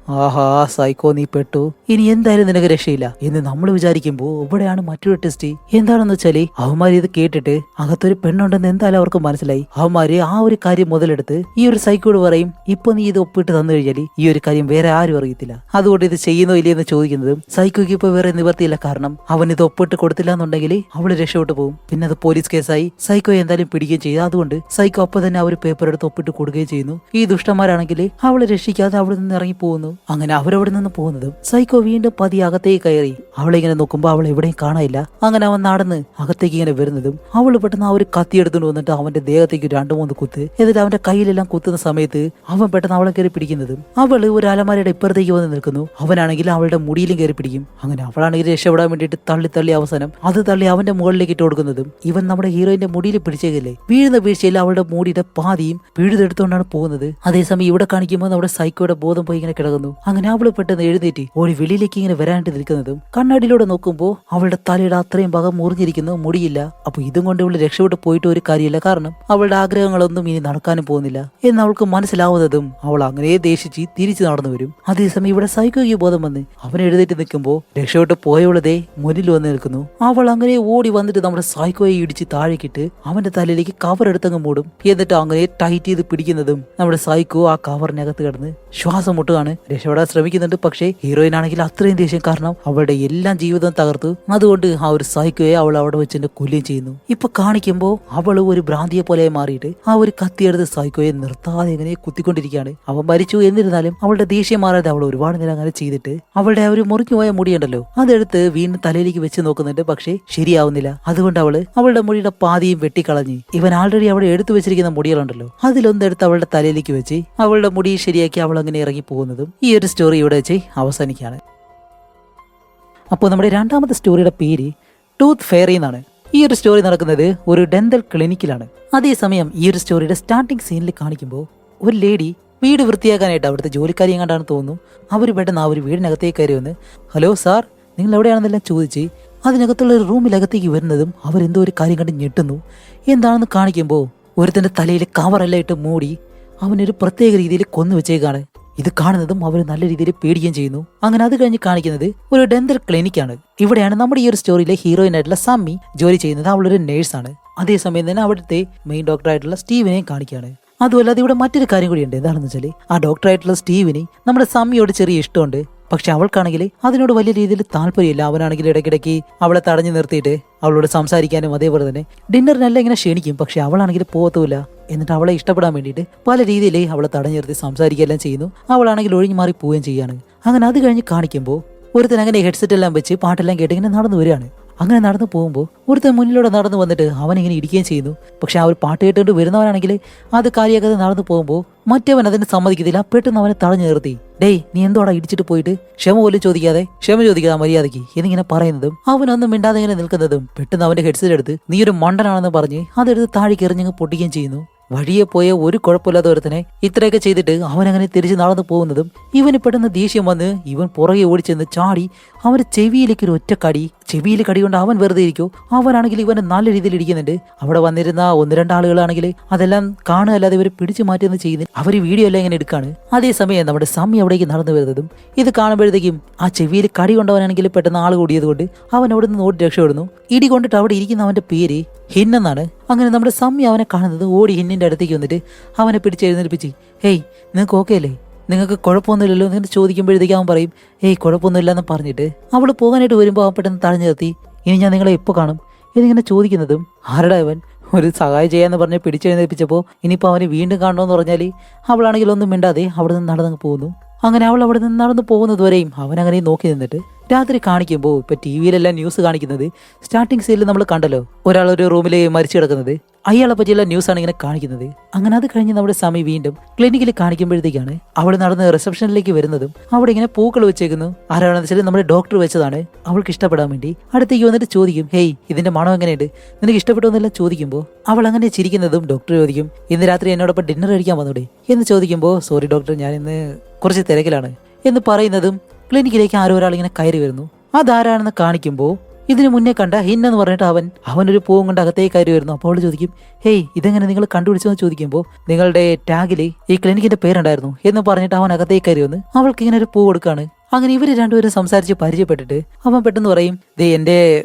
സൈക്കോ നീ പെട്ടു, ഇനി എന്തായാലും നിനക്ക് രക്ഷയില്ല എന്ന് നമ്മൾ വിചാരിക്കുമ്പോ ഇവിടെയാണ് മറ്റൊരു ടെസ്റ്റ്. എന്താണെന്ന് വെച്ചാല് അവന്മാര് ഇത് കേട്ടിട്ട് അകത്തൊരു പെണ്ണുണ്ടെന്ന് എന്തായാലും അവർക്ക് മനസ്സിലായി. അവന്മാര് ആ ഒരു കാര്യം മുതലെടുത്ത് ഈ ഒരു സൈക്കോട് പറയും ഇപ്പൊ നീ ഇത് ഒപ്പിട്ട് തന്നു കഴിഞ്ഞാൽ ഈ ഒരു കാര്യം വേറെ ആരും അറിയത്തില്ല, അതുകൊണ്ട് ഇത് ചെയ്യുന്നോ ഇല്ലയെന്ന് ചോദിക്കുന്നതും സൈക്കോയ്ക്ക് ഇപ്പൊ വേറെ നിവർത്തിയില്ല. കാരണം അവൻ ഇത് ഒപ്പിട്ട് കൊടുത്തില്ല എന്നുണ്ടെങ്കിൽ അവള് രക്ഷപ്പെട്ടു പോകും, പിന്നെ അത് പോലീസ് കേസായി സൈക്കോയെ എന്തായാലും പിടിക്കുകയും ചെയ്യും. അതുകൊണ്ട് സൈക്കോ അപ്പൊ തന്നെ ആ ഒരു പേപ്പർ എടുത്ത് ഒപ്പിട്ട് കൊടുക്കുകയും ചെയ്യുന്നു. ഈ ദുഷ്ടന്മാരാണെങ്കിൽ അവളെ രക്ഷിക്കാതെ അവിടെ നിന്ന് ഇറങ്ങി പോകുന്നു. അങ്ങനെ അവരവിടെ നിന്ന് പോകുന്നതും സൈക്കോ വീണ്ടും പതി അകത്തേക്ക് കയറി അവളെ ഇങ്ങനെ നോക്കുമ്പോൾ അവളെ എവിടെയും കാണാനില്ല. അങ്ങനെ അവൻ നടന്ന് അകത്തേക്ക് ഇങ്ങനെ വരുന്നതും അവള് പെട്ടെന്ന് ആ ഒരു കത്തി എടുത്തുകൊണ്ട് വന്നിട്ട് അവന്റെ ദേഹത്തേക്ക് 2-3 കുത്ത്, എന്നിട്ട് അവന്റെ കയ്യിലെല്ലാം കുത്തുന്ന സമയത്ത് അവൻ പെട്ടെന്ന് അവളെ കയറി പിടിക്കുന്നതും അവള് ഒരു അലമാരയുടെ ഇപ്പുറത്തേക്ക് വന്ന് നിൽക്കുന്നു. അവനാണെങ്കിൽ അവളുടെ മുടിയിലും കയറി പിടിക്കും. അങ്ങനെ അവളാണെങ്കിൽ രക്ഷപ്പെടാൻ വേണ്ടിയിട്ട് തള്ളി അവസാനം അത് തള്ളി അവന്റെ മുകളിലേക്ക് ഇട്ട് കൊടുക്കുന്നതും ഇവൻ നമ്മുടെ ഹീറോയിന്റെ മുടിയിൽ പിടിച്ചേക്കില്ലേ, വീഴുന്ന വീഴ്ചയിൽ അവളുടെ മുടിയുടെ പാതിയും പിഴുതെടുത്തുകൊണ്ടാണ് പോകുന്നത്. അതേസമയം ഇവിടെ കാണിക്കുമ്പോൾ നമ്മുടെ സൈക്കോയുടെ ബോധം പോയി ഇങ്ങനെ കിടക്കുന്നു. അങ്ങനെ അവള് പെട്ടെന്ന് എഴുന്നേറ്റ് ഓടി വെളിയിലേക്ക് ഇങ്ങനെ വരാനായിട്ട് നിൽക്കുന്നതും കണ്ണാടിയിലൂടെ നോക്കുമ്പോൾ അവളുടെ തലയുടെ അത്രയും ഭാഗം മുറിഞ്ഞിരിക്കുന്നു, മുടിയില്ല. അപ്പൊ ഇതും കൊണ്ട് ഇവള് രക്ഷപ്പെട്ട് പോയിട്ട് ഒരു കാര്യമില്ല, കാരണം അവളുടെ ആഗ്രഹങ്ങളൊന്നും ഇനി നടക്കാനും പോകുന്നില്ല എന്ന് അവൾക്ക് മനസ്സിലാവുന്നതും അവൾ അങ്ങനെ ദേഷിച്ച് തിരിച്ചു നടന്നു വരും. അതേസമയം ഇവിടെ സൈക്കോയ്ക്ക് ബോധം വന്ന് അവൻ എഴുന്നേറ്റ് നിൽക്കുമ്പോൾ രക്ഷപ്പെട്ട് പോയവളതേ മുന്നിൽ വന്ന് നിൽക്കുന്നു. അവൾ അങ്ങനെ ഓടി വന്നിട്ട് നമ്മുടെ സൈക്കോയെ ഇടിച്ച് താഴേക്കിട്ട് അവന്റെ തലയിലേക്ക് കവർ എടുത്തങ്ങ് മൂടും. എന്നിട്ട് അങ്ങനെ ടൈറ്റ് ചെയ്ത് പിടിക്കുന്നതും നമ്മുടെ സൈക്കോ ആ കവറിനകത്ത് കിടന്ന് ശ്വാസം മുട്ടുകയാണ്. രക്ഷപ്പെടാൻ ശ്രമിക്കും. ശ്രമിക്കുന്നുണ്ട്. പക്ഷേ ഹീറോയിൻ ആണെങ്കിൽ അത്രയും ദേഷ്യം കാരണം അവളുടെ എല്ലാം ജീവിതം തകർത്തു. അതുകൊണ്ട് ആ ഒരു സൈക്കോയെ അവൾ അവിടെ വെച്ച് കൊല്ലുകയും ചെയ്യുന്നു. ഇപ്പൊ കാണിക്കുമ്പോൾ അവള് ഒരു ഭ്രാന്തിയെ പോലെ മാറിയിട്ട് ആ ഒരു കത്തിയെടുത്ത് സൈക്കോയെ നിർത്താതെ ഇങ്ങനെ കുത്തിക്കൊണ്ടിരിക്കുകയാണ്. അവൻ മരിച്ചു. എന്നിരുന്നാലും അവളുടെ ദേഷ്യം മാറാതെ അവൾ ഒരുപാട് നേരം അങ്ങനെ ചെയ്തിട്ട് അവളുടെ ആ ഒരു മുറിഞ്ഞു പോയ മുടിയുണ്ടല്ലോ അതെടുത്ത് വീണ്ടും തലയിലേക്ക് വെച്ച് നോക്കുന്നുണ്ട്. പക്ഷേ ശരിയാവുന്നില്ല. അതുകൊണ്ട് അവളുടെ മുടിയുടെ പാതിയും വെട്ടിക്കളഞ്ഞ് ഇവൻ ആൾറെഡി അവിടെ എടുത്തു വെച്ചിരിക്കുന്ന മുടികളുണ്ടല്ലോ അതിലൊന്നെടുത്ത് അവളുടെ തലയിലേക്ക് വെച്ച് അവളുടെ മുടി ശരിയാക്കി അവൾ അങ്ങനെ ഇറങ്ങി പോകുന്നതും ഈ ഒരു സ്റ്റോറി ഇവിടെ വെച്ച് അവസാനിക്കുകയാണ്. അപ്പോൾ നമ്മുടെ രണ്ടാമത്തെ സ്റ്റോറിയുടെ പേര് ടൂത്ത് ഫെയറി എന്നാണ്. ഈ ഒരു സ്റ്റോറി നടക്കുന്നത് ഒരു ഡെന്റൽ ക്ലിനിക്കിലാണ്. അതേസമയം ഈ ഒരു സ്റ്റോറിയുടെ സ്റ്റാർട്ടിംഗ് സീനിൽ കാണിക്കുമ്പോൾ ഒരു ലേഡി വീട് വൃത്തിയാക്കാനായിട്ട് അവിടുത്തെ ജോലിക്കാരി എങ്ങാണ്ടാണ് തോന്നുന്നു. അവർ പെട്ടെന്ന് ആ ഒരു വീടിനകത്തേക്ക് കയറി വന്ന് ഹലോ സാർ നിങ്ങൾ എവിടെയാണെന്നെല്ലാം ചോദിച്ച് അതിനകത്തുള്ള ഒരു റൂമിലകത്തേക്ക് വരുന്നതും അവരെന്തോ ഒരു കാര്യം കണ്ട് ഞെട്ടുന്നു. എന്താണെന്ന് കാണിക്കുമ്പോൾ ഒരുത്തന്റെ തലയിൽ കവറെല്ലാം ഇട്ട് മൂടി അവനൊരു പ്രത്യേക രീതിയിൽ കൊന്നു വെച്ചേക്കാണ്. ഇത് കാണുന്നതും അവർ നല്ല രീതിയിൽ പേടിക്കുകയും ചെയ്യുന്നു. അങ്ങനെ അത് കഴിഞ്ഞ് കാണിക്കുന്നത് ഒരു ഡെന്റൽ ക്ലിനിക്കാണ്. ഇവിടെയാണ് നമ്മുടെ ഈ ഒരു സ്റ്റോറിയിലെ ഹീറോയിൻ ആയിട്ടുള്ള സമ്മി ജോലി ചെയ്യുന്നത്. അവളൊരു നേഴ്സാണ്. അതേസമയം തന്നെ അവിടുത്തെ മെയിൻ ഡോക്ടറായിട്ടുള്ള സ്റ്റീവിനെയും കാണിക്കുകയാണ്. അതുമല്ലാതെ ഇവിടെ മറ്റൊരു കാര്യം കൂടിയുണ്ട്. എന്താണെന്ന് വെച്ചാൽ ആ ഡോക്ടറായിട്ടുള്ള സ്റ്റീവിന് നമ്മുടെ സമ്മിയോട് ചെറിയ ഇഷ്ടമുണ്ട്. പക്ഷെ അവൾക്കാണെങ്കിൽ അതിനോട് വലിയ രീതിയിൽ താല്പര്യമില്ല. അവനാണെങ്കിൽ ഇടയ്ക്കിടയ്ക്ക് അവളെ തടഞ്ഞു നിർത്തിയിട്ട് അവളോട് സംസാരിക്കാനും അതേപോലെ തന്നെ ഡിന്നറിനെല്ലാം ഇങ്ങനെ ക്ഷണിക്കും. പക്ഷെ അവളാണെങ്കിൽ പോകത്തുമില്ല. എന്നിട്ട് അവളെ ഇഷ്ടപ്പെടാൻ വേണ്ടിയിട്ട് പല രീതിയിൽ അവളെ തടഞ്ഞു നിർത്തി സംസാരിക്കുകയെല്ലാം ചെയ്യുന്നു. അവളാണെങ്കിൽ ഒഴിഞ്ഞു മാറി പോവുകയും ചെയ്യാണ്. അങ്ങനെ അത് കഴിഞ്ഞ് കാണിക്കുമ്പോൾ ഒരുത്തൻ അങ്ങനെ ഹെഡ്സെറ്റ് എല്ലാം വെച്ച് പാട്ടെല്ലാം കേട്ട് ഇങ്ങനെ നടന്നു വരികയാണ്. അങ്ങനെ നടന്നു പോകുമ്പോൾ ഒരുത്തൻ മുന്നിലൂടെ നടന്നു വന്നിട്ട് അവനിങ്ങനെ ഇടിക്കുകയും ചെയ്യുന്നു. പക്ഷെ ആ ഒരു പാട്ട് കേട്ടുകൊണ്ട് വരുന്നവനാണെങ്കിൽ അത് കാര്യമാക്കാതെ നടന്നു പോകുമ്പോൾ മറ്റവൻ അതിന് സമ്മതിക്കത്തില്ല. പെട്ടെന്ന് അവനെ തടഞ്ഞു നിർത്തി ഡേയ് നീ എന്തോടാ ഇടിച്ചിട്ട് പോയിട്ട് ക്ഷമ പോലും ചോദിക്കാതെ മര്യാദയ്ക്ക് എന്നിങ്ങനെ പറയുന്നതും അവനൊന്നും മിണ്ടാതെ ഇങ്ങനെ നിൽക്കുന്നതും പെട്ടെന്ന് അവന്റെ ഹെഡ്സെറ്റ് എടുത്ത് നീ ഒരു മണ്ടനാണെന്ന് പറഞ്ഞ് അതെടുത്ത് താഴേക്ക് എറിഞ്ഞങ്ങ് പൊട്ടിക്കുകയും ചെയ്യുന്നു. വഴിയെ പോയ ഒരു കുഴപ്പമില്ലാത്ത ഒരുത്തനെ ഇത്രയൊക്കെ ചെയ്തിട്ട് അവനങ്ങനെ തിരിച്ച് നടന്നു പോകുന്നതും ഇവന് പെട്ടെന്ന് ദേഷ്യം വന്ന് ഇവൻ പുറകെ ഓടിച്ചെന്ന് ചാടി അവന്റെ ചെവിയിലേക്ക് ഒരു ഒറ്റക്കടി. ചെവിയിൽ കടി കൊണ്ട് അവൻ വെറുതെ ഇരിക്കോ. അവനാണെങ്കിൽ ഇവനെ നല്ല രീതിയിൽ ഇടിക്കുന്നുണ്ട്. അവിടെ വന്നിരുന്ന ഒന്ന് രണ്ടാളുകളാണെങ്കിൽ അതെല്ലാം കാണുകയല്ലാതെ ഇവർ പിടിച്ചു മാറ്റുന്നത് ചെയ്യുന്നില്ല. അവർ വീഡിയോ എല്ലാം ഇങ്ങനെ എടുക്കാണ്. അതേസമയം നമ്മുടെ സമ്മി അവിടേക്ക് നടന്നു വരുന്നതും ഇത് കാണുമ്പോഴത്തേക്കും ആ ചെവിയിൽ കടി കൊണ്ടവനാണെങ്കിൽ പെട്ടെന്ന് ആൾ കൂടിയത് കൊണ്ട് അവൻ അവിടെ നിന്ന് ഓടി രക്ഷപ്പെടുന്നു. ഇടി കൊണ്ടിട്ട് അവിടെ ഇരിക്കുന്ന അവന്റെ പേര് ഹിന്നെന്നാണ്. അങ്ങനെ നമ്മുടെ സമ്മി അവനെ കാണുന്നത് ഓടി ഹിന്നിന്റെ അടുത്തേക്ക് വന്നിട്ട് അവനെ പിടിച്ചെഴുന്നേൽപ്പിച്ച് ഹേയ് നിങ്ങൾക്ക് ഓക്കെ അല്ലേ, നിങ്ങൾക്ക് കുഴപ്പമൊന്നുമില്ലല്ലോ എന്ന് ചോദിക്കുമ്പോഴത്തേക്ക് അവൻ പറയും ഏയ് കുഴപ്പമൊന്നുമില്ല എന്ന് പറഞ്ഞിട്ട് അവൾ പോകാനായിട്ട് വരുമ്പോൾ അവൻ പെട്ടെന്ന് തടഞ്ഞു നിർത്തി ഇനി ഞാൻ നിങ്ങളെ എപ്പോൾ കാണും എന്നിങ്ങനെ ചോദിക്കുന്നതും ആരുടെ അവൻ ഒരു സഹായം ചെയ്യാന്ന് പറഞ്ഞ് പിടിച്ചെഴുന്നേൽപ്പിച്ചപ്പോൾ ഇനിയിപ്പോൾ അവന് വീണ്ടും കാണണമെന്ന് പറഞ്ഞാൽ അവളാണെങ്കിൽ ഒന്നും മിണ്ടാതെ അവിടെ നിന്ന് നടന്നു പോകുന്നു. അങ്ങനെ അവൾ അവിടെ നിന്ന് നടന്നു പോകുന്നതുവരെയും അവൻ അങ്ങനെ നോക്കി നിന്നിട്ട് രാത്രി കാണിക്കുമ്പോൾ ഇപ്പൊ ടി വിയിലെല്ലാം ന്യൂസ് കാണിക്കുന്നത് സ്റ്റാർട്ടിംഗ് സീനിൽ നമ്മൾ കണ്ടല്ലോ ഒരാൾ ഒരു റൂമിൽ മരിച്ചു കിടക്കുന്നത്. അയാളെ പറ്റിയുള്ള ന്യൂസാണ് ഇങ്ങനെ കാണിക്കുന്നത്. അങ്ങനെ അത് കഴിഞ്ഞ് നമ്മുടെ സമി വീണ്ടും ക്ലിനിക്കിൽ കാണിക്കുമ്പോഴത്തേക്കാണ് അവൾ നടന്ന് റിസപ്ഷനിലേക്ക് വരുന്നതും അവിടെ ഇങ്ങനെ പൂക്കൾ വെച്ചേക്കുന്നു. ആരാണെന്ന് വെച്ചാൽ നമ്മുടെ ഡോക്ടർ വെച്ചതാണ് അവൾക്ക് ഇഷ്ടപ്പെടാൻ വേണ്ടി. അടുത്തേക്ക് വന്നിട്ട് ചോദിക്കും ഹേയ് ഇതിന്റെ മണം എങ്ങനെയുണ്ട്, നിനക്ക് ഇഷ്ടപ്പെട്ടോന്നെല്ലാം ചോദിക്കുമ്പോൾ അവൾ അങ്ങനെ ചിരിക്കുന്നതും ഡോക്ടർ ചോദിക്കും ഇന്ന് രാത്രി എന്നോടൊപ്പം ഡിന്നർ കഴിക്കാൻ വന്നൂടെ എന്ന് ചോദിക്കുമ്പോൾ സോറി ഡോക്ടർ ഞാൻ ഇന്ന് കുറച്ച് തിരക്കിലാണ് എന്ന് പറയുന്നതും ക്ലിനിക്കിലേക്ക് ആരോ ഒരാൾ ഇങ്ങനെ കയറി വരുന്നു. അതാരാണെന്ന് കാണിക്കുമ്പോൾ ഇതിനു മുന്നേ കണ്ട ഹിന്നെന്ന് പറഞ്ഞിട്ട് അവനൊരു പൂവും കൊണ്ട് അകത്തേക്ക് കയറി വരുന്നു. അപ്പോൾ അവൾ ചോദിക്കും ഹേയ് ഇതെങ്ങനെ നിങ്ങൾ കണ്ടുപിടിച്ചെന്ന് ചോദിക്കുമ്പോൾ നിങ്ങളുടെ ടാഗിൽ ഈ ക്ലിനിക്കിന്റെ പേരുണ്ടായിരുന്നു എന്ന് പറഞ്ഞിട്ട് അവൻ അകത്തേക്ക് കയറി വന്ന് അവൾക്ക് ഇങ്ങനെ ഒരു പൂ കൊടുക്കാണ്. അങ്ങനെ ഇവര് രണ്ടുപേരും സംസാരിച്ച് പരിചയപ്പെട്ടിട്ട് അവൻ പെട്ടെന്ന് പറയും ദേ എന്റെ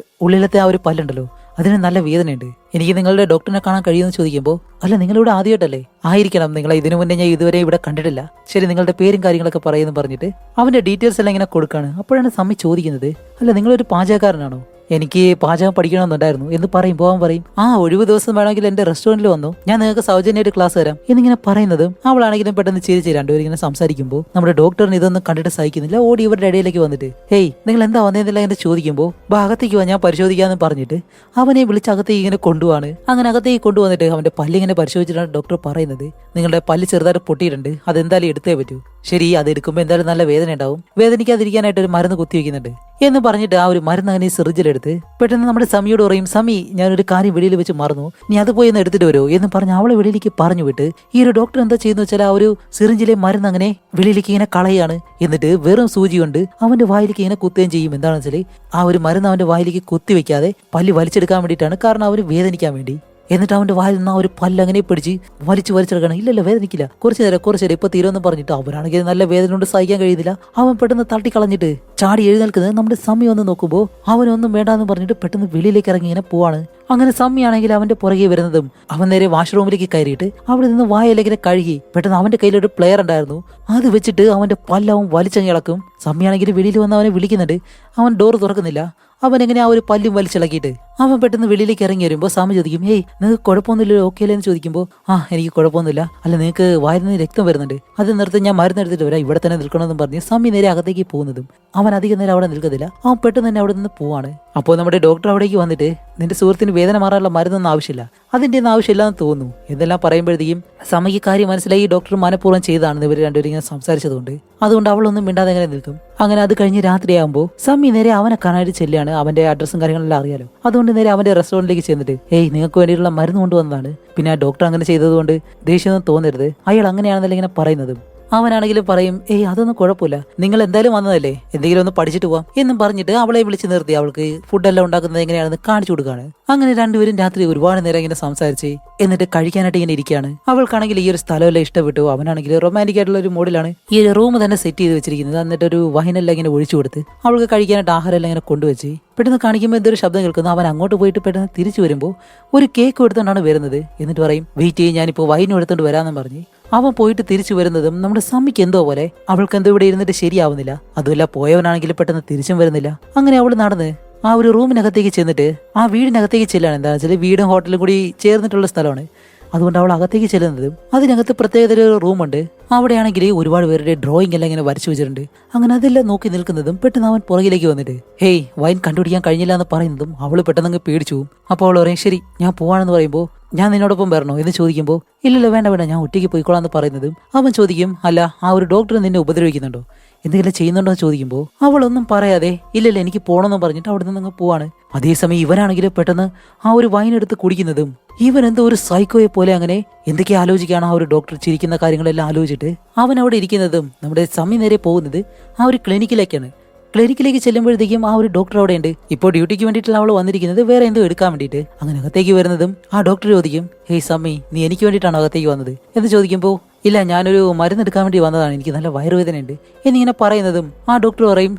ഉള്ളിലത്തെ ആ ഒരു പല്ലുണ്ടല്ലോ അതിന് നല്ല വേദനയുണ്ട്, എനിക്ക് നിങ്ങളുടെ ഡോക്ടറിനെ കാണാൻ കഴിയുമെന്ന് ചോദിക്കുമ്പോൾ അല്ല നിങ്ങളിവിടെ ആദ്യമായിട്ടല്ലേ, ആയിരിക്കണം, നിങ്ങളെ ഇതിനു മുന്നേ ഞാൻ ഇതുവരെ ഇവിടെ കണ്ടിട്ടില്ല, ശരി നിങ്ങളുടെ പേരും കാര്യങ്ങളൊക്കെ പറയുമെന്ന് പറഞ്ഞിട്ട് അവന്റെ ഡീറ്റെയിൽസ് എല്ലാം ഇങ്ങനെ കൊടുക്കാണ്. അപ്പോഴാണ് സമ്മി ചോദിക്കുന്നത് അല്ല നിങ്ങളൊരു പാചകക്കാരനാണോ, എനിക്ക് പാചകം പഠിക്കണമെന്നുണ്ടായിരുന്നു എന്ന് പറയുമ്പോൾ അവൻ പറയും ആ ഒഴിവ് ദിവസം വേണമെങ്കിൽ എന്റെ റെസ്റ്റോറന്റിൽ വന്നു ഞാൻ നിങ്ങൾക്ക് സൗജന്യമായിട്ട് ക്ലാസ് തരാം എന്നിങ്ങനെ പറയുന്നതും അവളാണെങ്കിലും പെട്ടെന്ന് ചിരിച്ച് രണ്ടുപേരും ഇങ്ങനെ സംസാരിക്കുമ്പോൾ നമ്മുടെ ഡോക്ടറിന് ഇതൊന്നും കണ്ടിട്ട് സഹിക്കുന്നില്ല. ഓടി ഇവരുടെ ഇടയിലേക്ക് വന്നിട്ട് ഹേയ് നിങ്ങൾ എന്താ വന്നതെന്നില്ല എന്ന് ചോദിക്കുമ്പോൾ ഭാഗത്തേക്ക് വാ ഞാൻ പരിശോധിക്കാന്ന് പറഞ്ഞിട്ട് അവനെ വിളിച്ച് അകത്തേക്ക് ഇങ്ങനെ കൊണ്ടുപോവാണ്. അങ്ങനെ അകത്തേക്ക് കൊണ്ടുവന്നിട്ട് അവന്റെ പല്ലിങ്ങനെ പരിശോധിച്ചിട്ടാണ് ഡോക്ടർ പറയുന്നത് നിങ്ങളുടെ പല്ല് ചെറുതായിട്ട് പൊട്ടിയിട്ടുണ്ട്, അതെന്തായാലും എടുത്തേ പറ്റൂ. ശരി അത് എടുക്കുമ്പോൾ എന്തായാലും നല്ല വേദന ഉണ്ടാവും, വേദനിക്കാതിരിക്കാനായിട്ട് ഒരു മരുന്ന് കുത്തിവെക്കുന്നുണ്ട് എന്ന് പറഞ്ഞിട്ട് ആ ഒരു മരുന്ന് അങ്ങനെ സിറിഞ്ചിലെടുത്ത് പെട്ടെന്ന് നമ്മുടെ സമിയോട് പറയും സമി ഞാനൊരു കാര്യം വെളിയിൽ വെച്ച് മറന്നു, നീ അത് പോയി ഒന്ന് എടുത്തിട്ട് വരുമോ എന്ന് പറഞ്ഞ് അവളെ വെളിയിലേക്ക് പറഞ്ഞു വിട്ട് ഈ ഒരു ഡോക്ടർ എന്താ ചെയ്യുന്ന വെച്ചാൽ ആ ഒരു സിറിഞ്ചിലെ മരുന്ന് അങ്ങനെ വെളിയിലേക്ക് ഇങ്ങനെ കളയാണ്. എന്നിട്ട് വെറും സൂചി കൊണ്ട് അവന്റെ വായിലേക്ക് ഇങ്ങനെ കുത്തുകയും ചെയ്യും. എന്താണെന്ന് വെച്ചാൽ ആ ഒരു മരുന്ന് അവന്റെ വായിലേക്ക് കുത്തിവെക്കാതെ പല്ല് വലിച്ചെടുക്കാൻ വേണ്ടിയിട്ടാണ്, കാരണം അവന് വേദനിക്കാൻ വേണ്ടി. എന്നിട്ട് അവന്റെ വായിൽ നിന്ന് ആ ഒരു പല്ല് അങ്ങനെ പിടിച്ച് വലിച്ചെടുക്കണം. ഇല്ലല്ലോ വേദനിക്കില്ല, കുറച്ചു നേരം ഇപ്പൊ തീരുമെന്ന് പറഞ്ഞിട്ട് അവനാണെങ്കിൽ നല്ല വേദന കൊണ്ട് സഹിക്കാൻ കഴിയുന്നില്ല. അവൻ പെട്ടെന്ന് തട്ടിക്കളഞ്ഞിട്ട് ചാടി എഴുന്നേൽക്കുന്നത് നമ്മുടെ സമയം ഒന്ന് നോക്കുമ്പോൾ അവനൊന്നും വേണ്ടാന്ന് പറഞ്ഞിട്ട് പെട്ടെന്ന് വെളിയിലേക്ക് ഇറങ്ങി ഇങ്ങനെ പോവാണ്. അങ്ങനെ സമ്മിയാണെങ്കിൽ അവന്റെ പുറകെ വരുന്നതും അവൻ നേരെ വാഷ്റൂമിലേക്ക് കയറിയിട്ട് അവിടെ നിന്ന് വായലെങ്ങനെ കഴുകി പെട്ടെന്ന് അവന്റെ കയ്യിലൊരു പ്ലെയർ ഉണ്ടായിരുന്നു. അത് വെച്ചിട്ട് അവന്റെ പല്ലവൻ വലിച്ചങ്ങിളക്കും. സമ്മിയാണെങ്കിൽ വെളിയിൽ വന്ന് അവനെ വിളിക്കുന്നുണ്ട്. അവൻ ഡോർ തുറക്കുന്നില്ല. അവൻ എങ്ങനെ ആ ഒരു പല്ലും വലിച്ചിളക്കിയിട്ട് അവൻ പെട്ടെന്ന് വെളിയിലേക്ക് ഇറങ്ങി വരുമ്പോൾ സാമി ചോദിക്കും, ഹേയ് നിങ്ങൾക്ക് കുഴപ്പമൊന്നുമില്ലല്ലോ, ഓക്കെ അല്ലേ എന്ന് ചോദിക്കുമ്പോൾ എനിക്ക് കുഴപ്പമൊന്നുമില്ല. അല്ല നിങ്ങൾക്ക് വായിൽ നിന്ന് രക്തം വരുന്നുണ്ട്, അത് നിർത്തി ഞാൻ മരുന്ന് എടുത്തിട്ട് വരാം, ഇവിടെ തന്നെ നിൽക്കണമെന്നും പറഞ്ഞ് സമി നേരെ അകത്തേക്ക് പോകുന്നതും അവൻ അധികം നേരം അവിടെ നിൽക്കത്തില്ല. അവൻ പെട്ടെന്ന് തന്നെ അവിടെ നിന്ന് പോവാണ്. അപ്പോൾ നമ്മുടെ ഡോക്ടർ അവിടേക്ക് വന്നിട്ട് നിന്റെ സുഹൃത്തിന് വേദന മാറാനുള്ള മരുന്നൊന്നും ആവശ്യമില്ല, അതിന്റെ ഒന്നും ആവശ്യമില്ലാന്ന് തോന്നുന്നു എന്നെല്ലാം പറയുമ്പോഴത്തേക്കും സമയ്ക്ക് കാര്യം മനസ്സിലായി. ഡോക്ടർ മനഃപൂർവ്വം ചെയ്താണെന്ന് ഇവർ രണ്ടുപേരും ഇങ്ങനെ സംസാരിച്ചതുകൊണ്ട് അതുകൊണ്ട് അവളൊന്നും മിണ്ടാതെ അങ്ങനെ നിൽക്കും. അങ്ങനെ അത് കഴിഞ്ഞ് രാത്രിയാകുമ്പോൾ സമി നേരെ അവനെ കാണാനായിട്ട് ചെല്ലുകയാണ്. അവന്റെ അഡ്രസ്സും കാര്യങ്ങളെല്ലാം അറിയാലോ. അതുകൊണ്ട് നേരെ അവന്റെ റെസ്റ്റോറന്റിലേക്ക് ചെന്നിട്ട് നിങ്ങൾക്ക് വേണ്ടിയിട്ടുള്ള മരുന്ന് കൊണ്ടുവന്നതാണ്, പിന്നെ ആ ഡോക്ടർ അങ്ങനെ ചെയ്തതുകൊണ്ട് ദേഷ്യമൊന്നും തോന്നരുത്, അയാൾ അങ്ങനെയാണെന്നല്ല ഇങ്ങനെ പറയുന്നതും അവനാണെങ്കിലും പറയും, അതൊന്നും കുഴപ്പമില്ല, നിങ്ങൾ എന്തായാലും വന്നതല്ലേ, എന്തെങ്കിലും ഒന്ന് പഠിച്ചിട്ട് പോവാം എന്നും പറഞ്ഞിട്ട് അവളെ വിളിച്ച് നിർത്തി അവൾക്ക് ഫുഡെല്ലാം ഉണ്ടാക്കുന്നത് എങ്ങനെയാണെന്ന് കാണിച്ചു കൊടുക്കുകയാണ്. അങ്ങനെ രണ്ടുപേരും രാത്രി ഒരുപാട് നേരം ഇങ്ങനെ സംസാരിച്ച് എന്നിട്ട് കഴിക്കാനായിട്ട് ഇങ്ങനെ ഇരിക്കുകയാണ്. അവൾക്കാണെങ്കിൽ ഈ ഒരു സ്ഥലമെല്ലാം ഇഷ്ടപ്പെട്ടു. അവനാണെങ്കിൽ റൊമാൻറ്റിക് ആയിട്ടുള്ള ഒരു മൂഡിലാണ് ഈ ഒരു റൂം തന്നെ സെറ്റ് ചെയ്ത് വെച്ചിരിക്കുന്നത്. എന്നിട്ട് ഒരു വൈനെല്ലാം ഇങ്ങനെ ഒഴിച്ചു കൊടുത്ത് അവൾക്ക് കഴിക്കാനായിട്ട് ആഹാരം എല്ലാം ഇങ്ങനെ കൊണ്ടുവച്ച് പെട്ടെന്ന് കാണിക്കുമ്പോൾ എന്തൊരു ശബ്ദം കേൾക്കുന്നു. അവൻ അങ്ങോട്ട് പോയിട്ട് പെട്ടെന്ന് തിരിച്ചു വരുമ്പോൾ ഒരു കേക്ക് എടുത്തുകൊണ്ടാണ് വരുന്നത്. എന്നിട്ട് പറയും, വെയിറ്റ് ചെയ്യും, ഞാനിപ്പോൾ വൈനും എടുത്തുകൊണ്ട് വരാമെന്ന് പറഞ്ഞ് അവൻ പോയിട്ട് തിരിച്ചു വരുന്നതും നമ്മുടെ സമ്മിക്ക് എന്തോ പോലെ അവൾക്ക് എന്തോ ഇവിടെ ഇരുന്നിട്ട് ശരിയാവുന്നില്ല. അതുമല്ല പോയവനാണെങ്കിൽ പെട്ടെന്ന് തിരിച്ചും വരുന്നില്ല. അങ്ങനെ അവൾ നടന്ന് ആ ഒരു റൂമിനകത്തേക്ക് ചെന്നിട്ട് ആ വീടിനകത്തേക്ക് ചെല്ലാണ്. എന്താ വെച്ചാൽ വീടും ഹോട്ടലും കൂടി ചേർന്നിട്ടുള്ള സ്ഥലമാണ്. അതുകൊണ്ട് അവൾ അകത്തേക്ക് ചെല്ലുന്നതും അതിനകത്ത് പ്രത്യേകത ഒരു റൂമുണ്ട്. അവിടെയാണെങ്കിൽ ഒരുപാട് പേരുടെ ഡ്രോയിങ് എല്ലാം ഇങ്ങനെ വരച്ചു വെച്ചിട്ടുണ്ട്. അങ്ങനെ അതെല്ലാം നോക്കി നിൽക്കുന്നതും പെട്ടെന്ന് അവൻ പുറകിലേക്ക് വന്നിട്ട് വൈൻ കണ്ടുപിടിക്കാൻ കഴിഞ്ഞില്ല എന്ന് പറയുന്നതും അവള് പെട്ടെന്ന് പേടിച്ചു. അപ്പോൾ അവൾ പറയും, ശരി ഞാൻ പോവാണെന്ന് പറയുമ്പോൾ ഞാൻ നിന്നോടൊപ്പം വരണോ എന്ന് ചോദിക്കുമ്പോൾ ഇല്ലല്ലോ വേണ്ട വേണ്ട ഞാൻ ഒറ്റയ്ക്ക് പോയിക്കോളാന്ന് പറയുന്നതും അവൻ ചോദിക്കും, അല്ല ആ ഒരു ഡോക്ടർ നിന്നെ ഉപദ്രവിക്കുന്നുണ്ടോ, എന്തെങ്കിലും ചെയ്യുന്നുണ്ടോ എന്ന് ചോദിക്കുമ്പോൾ അവളൊന്നും പറയാതെ ഇല്ലല്ല എനിക്ക് പോകണമെന്ന് പറഞ്ഞിട്ട് അവിടെ നിന്ന് പോവാണ്. അതേസമയം ഇവനാണെങ്കിൽ പെട്ടെന്ന് ആ ഒരു വൈൻ എടുത്ത് കുടിക്കുന്നതും ഇവൻ എന്തോ ഒരു സൈക്കോയെ പോലെ അങ്ങനെ എന്തൊക്കെ ആലോചിക്കുകയാണ്. ആ ഒരു ഡോക്ടർ ചിരിക്കുന്ന കാര്യങ്ങളെല്ലാം ആലോചിച്ചിട്ട് അവൻ അവിടെ ഇരിക്കുന്നതും നമ്മുടെ സമി നേരെ പോകുന്നത് ആ ഒരു ക്ലിനിക്കിലേക്കാണ്. ക്ലിനിക്കിലേക്ക് ചെല്ലുമ്പോഴത്തേക്കും ആ ഒരു ഡോക്ടർ അവിടെ ഉണ്ട്. ഇപ്പോൾ ഡ്യൂട്ടിക്ക് വേണ്ടിയിട്ടുള്ള അവൾ വന്നിരിക്കുന്നത് വേറെ എന്തോ എടുക്കാൻ വേണ്ടിയിട്ട്. അങ്ങനെ അകത്തേക്ക് വരുന്നതും ആ ഡോക്ടർ ചോദിക്കും, സമ്മി നീ എനിക്ക് വേണ്ടിയിട്ടാണോ അകത്തേക്ക് വന്നത് എന്ന് ചോദിക്കുമ്പോൾ ഇല്ല ഞാനൊരു മരുന്ന് എടുക്കാൻ വേണ്ടി വന്നതാണ്, എനിക്ക് നല്ല വയറുവേദനയുണ്ട് എന്നിങ്ങനെ പറയുന്നതും ആ ഡോക്ടർ പറയും,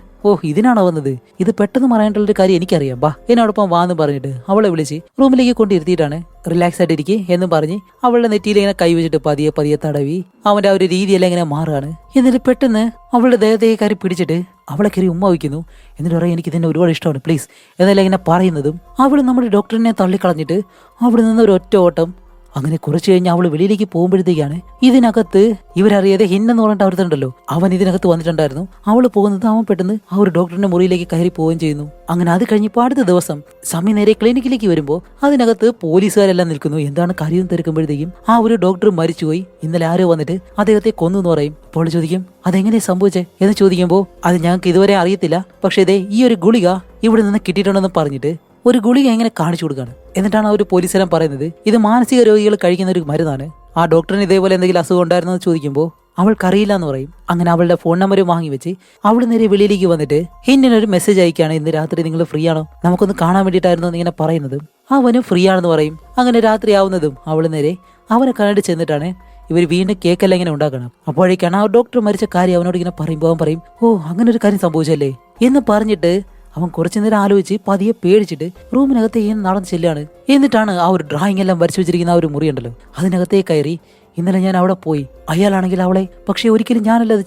ഇതിനാണോ വന്നത്, ഇത് പെട്ടെന്ന് പറയാനുള്ളൊരു കാര്യം എനിക്കറിയാം, ബാ എന്നോടൊപ്പം വാന്ന് പറഞ്ഞിട്ട് അവളെ വിളിച്ച് റൂമിലേക്ക് കൊണ്ടിരുത്തിയിട്ടാണ് റിലാക്സ് ആയിട്ടിരിക്കെ എന്ന് പറഞ്ഞ് അവളുടെ നെറ്റിയിൽ ഇങ്ങനെ കൈവച്ചിട്ട് പതിയെ പതിയെ തടവി അവന്റെ ആ ഒരു രീതിയെല്ലാം ഇങ്ങനെ മാറുകയാണ്. എന്നിട്ട് പെട്ടെന്ന് അവളുടെ ദേഹത്തേക്ക് കയറി പിടിച്ചിട്ട് അവളെ കയറി ഉമ്മ വയ്ക്കുന്നു. എന്നിട്ട് പറയും, എനിക്ക് ഇതിനെ ഒരുപാട് ഇഷ്ടമാണ് പ്ലീസ് എന്നെല്ലാം ഇങ്ങനെ പറയുന്നതും അവൾ നമ്മുടെ ഡോക്ടറിനെ തള്ളിക്കളഞ്ഞിട്ട് അവിടെ നിന്ന് ഒരു ഒറ്റ ഓട്ടം. അങ്ങനെ കുറച്ചു കഴിഞ്ഞ് അവള് വെളിയിലേക്ക് പോകുമ്പോഴത്തേക്കാണ് ഇതിനകത്ത് ഇവരറിയാതെ ഹിന്നെന്ന് പറഞ്ഞിട്ട് അവിടുത്തുണ്ടല്ലോ അവൻ ഇതിനകത്ത് വന്നിട്ടുണ്ടായിരുന്നു. അവള് പോകുന്നത് അവൻ പെട്ടെന്ന് ആ ഒരു ഡോക്ടറിന്റെ മുറിയിലേക്ക് കയറി പോവുകയും ചെയ്യുന്നു. അങ്ങനെ അത് കഴിഞ്ഞപ്പോൾ അടുത്ത ദിവസം സമി നേരെ ക്ലിനിക്കിലേക്ക് വരുമ്പോൾ അതിനകത്ത് പോലീസുകാരെല്ലാം നിൽക്കുന്നു. എന്താണ് കാര്യം തിരക്കുമ്പോഴത്തേക്കും ആ ഒരു ഡോക്ടർ മരിച്ചുപോയി, ഇന്നലെ ആരോ വന്നിട്ട് അദ്ദേഹത്തെ കൊന്നു എന്ന് പറയും. അപ്പോൾ ചോദിക്കും, അതെങ്ങനെ സംഭവിച്ചേ എന്ന് ചോദിക്കുമ്പോൾ അത് ഞങ്ങൾക്ക് ഇതുവരെ അറിയത്തില്ല, പക്ഷേ ഇതേ ഈ ഒരു ഗുളിക ഇവിടെ നിന്ന് കിട്ടിയിട്ടുണ്ടെന്ന് പറഞ്ഞിട്ട് ഒരു ഗുളിക എങ്ങനെ കാണിച്ചു കൊടുക്കുകയാണ്. എന്നിട്ടാണ് ആ ഒരു പോലീസുകാരൻ പറയുന്നത് ഇത് മാനസിക രോഗികൾ കഴിക്കുന്ന ഒരു മരുന്നാണ്. ആ ഡോക്ടറിന് ഇതേപോലെ എന്തെങ്കിലും അസുഖം ഉണ്ടായിരുന്നോ എന്ന് ചോദിക്കുമ്പോൾ അവൾക്കറിയില്ല എന്ന് പറയും. അങ്ങനെ അവളുടെ ഫോൺ നമ്പർ വാങ്ങി വെച്ച് അവൾ നേരെ വെളിയിലേക്ക് വന്നിട്ട് ഹിന്നിനൊരു മെസ്സേജ് അയക്കുകയാണ്, ഇന്ന് രാത്രി നിങ്ങൾ ഫ്രീ ആണോ, നമുക്കൊന്ന് കാണാൻ വേണ്ടിയിട്ടായിരുന്നു എന്നിങ്ങനെ പറയുന്നതും അവനും ഫ്രീ ആണെന്ന് പറയും. അങ്ങനെ രാത്രി ആവുന്നതും അവൾ നേരെ അവനെ കണ്ടിട്ട് ചെന്നിട്ടാണ് ഇവർ വീണ്ടും കേക്കെല്ലാം ഇങ്ങനെ ഉണ്ടാക്കണം. അപ്പോഴേക്കാണ് ആ ഡോക്ടർ മരിച്ച കാര്യം അവനോട് ഇങ്ങനെ പറയുമ്പോൾ അവൻ പറയും, അങ്ങനെ ഒരു കാര്യം സംഭവിച്ചല്ലേ എന്ന് പറഞ്ഞിട്ട് അവൻ കുറച്ചു നേരം ആലോചിച്ച് പതിയെ പേടിച്ചിട്ട് റൂമിനകത്ത് ഇങ്ങനെ നടന്ന് ചെല്ലാണ്. എന്നിട്ടാണ് ആ ഒരു ഡ്രോയിങ് എല്ലാം വരച്ചു വെച്ചിരിക്കുന്ന ആ ഒരു മുറി ഉണ്ടല്ലോ അതിനകത്തേക്ക് കയറി, ഇന്നലെ ഞാൻ അവിടെ പോയി, അയാളാണെങ്കിൽ അവളെ പക്ഷെ ഒരിക്കലും ഞാനല്ല അത്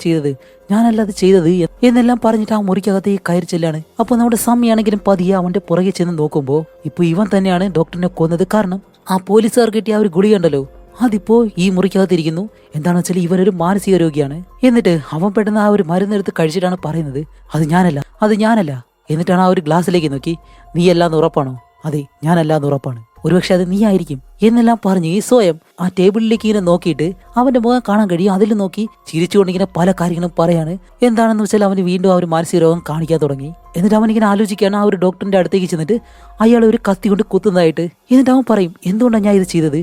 ചെയ്തത് എന്നെല്ലാം പറഞ്ഞിട്ട് ആ മുറിക്കകത്തേക്ക് കയറി ചെല്ലാണ്. അപ്പൊ നമ്മുടെ സമ്മിയാണെങ്കിലും പതിയെ അവന്റെ പുറകെ ചെന്ന് നോക്കുമ്പോൾ ഇപ്പൊ ഇവൻ തന്നെയാണ് ഡോക്ടറിനെ കൊന്നത്. കാരണം ആ പോലീസുകാർ കിട്ടിയ ആ ഒരു ഗുളിക ഉണ്ടല്ലോ അതിപ്പോ ഈ മുറിക്കകത്തിരിക്കുന്നു. എന്താണെന്ന് വെച്ചാൽ ഇവനൊരു മാനസിക രോഗിയാണ്. എന്നിട്ട് അവൻ പെട്ടെന്ന് ആ ഒരു മരുന്നെടുത്ത് കഴിച്ചിട്ടാണ് പറയുന്നത്, അത് ഞാനല്ല. എന്നിട്ടാണ് ആ ഒരു ഗ്ലാസ്സിലേക്ക് നോക്കി, നീ അല്ലാന്ന് ഉറപ്പാണോ? അതെ ഞാനല്ലാന്ന് ഉറപ്പാണ്, ഒരുപക്ഷെ അത് നീ ആയിരിക്കും എന്നെല്ലാം പറഞ്ഞ് ഈ സ്വയം ആ ടേബിളിലേക്ക് ഇങ്ങനെ നോക്കിയിട്ട് അവന്റെ മുഖം കാണാൻ കഴിയും. അതിൽ നോക്കി ചിരിച്ചുകൊണ്ടിങ്ങനെ പല കാര്യങ്ങളും പറയാണ്. എന്താണെന്ന് വെച്ചാൽ അവന് വീണ്ടും ആ ഒരു മാനസിക രോഗം കാണിക്കാൻ തുടങ്ങി. എന്നിട്ട് അവനിങ്ങനെ ആലോചിക്കുകയാണ് ആ ഒരു ഡോക്ടറിന്റെ അടുത്തേക്ക് ചെന്നിട്ട് അയാൾ ഒരു കത്തി കൊണ്ട് കുത്തുന്നതായിട്ട്. എന്നിട്ട് അവൻ പറയും, എന്തുകൊണ്ടാണ് ഞാൻ ഇത് ചെയ്തത്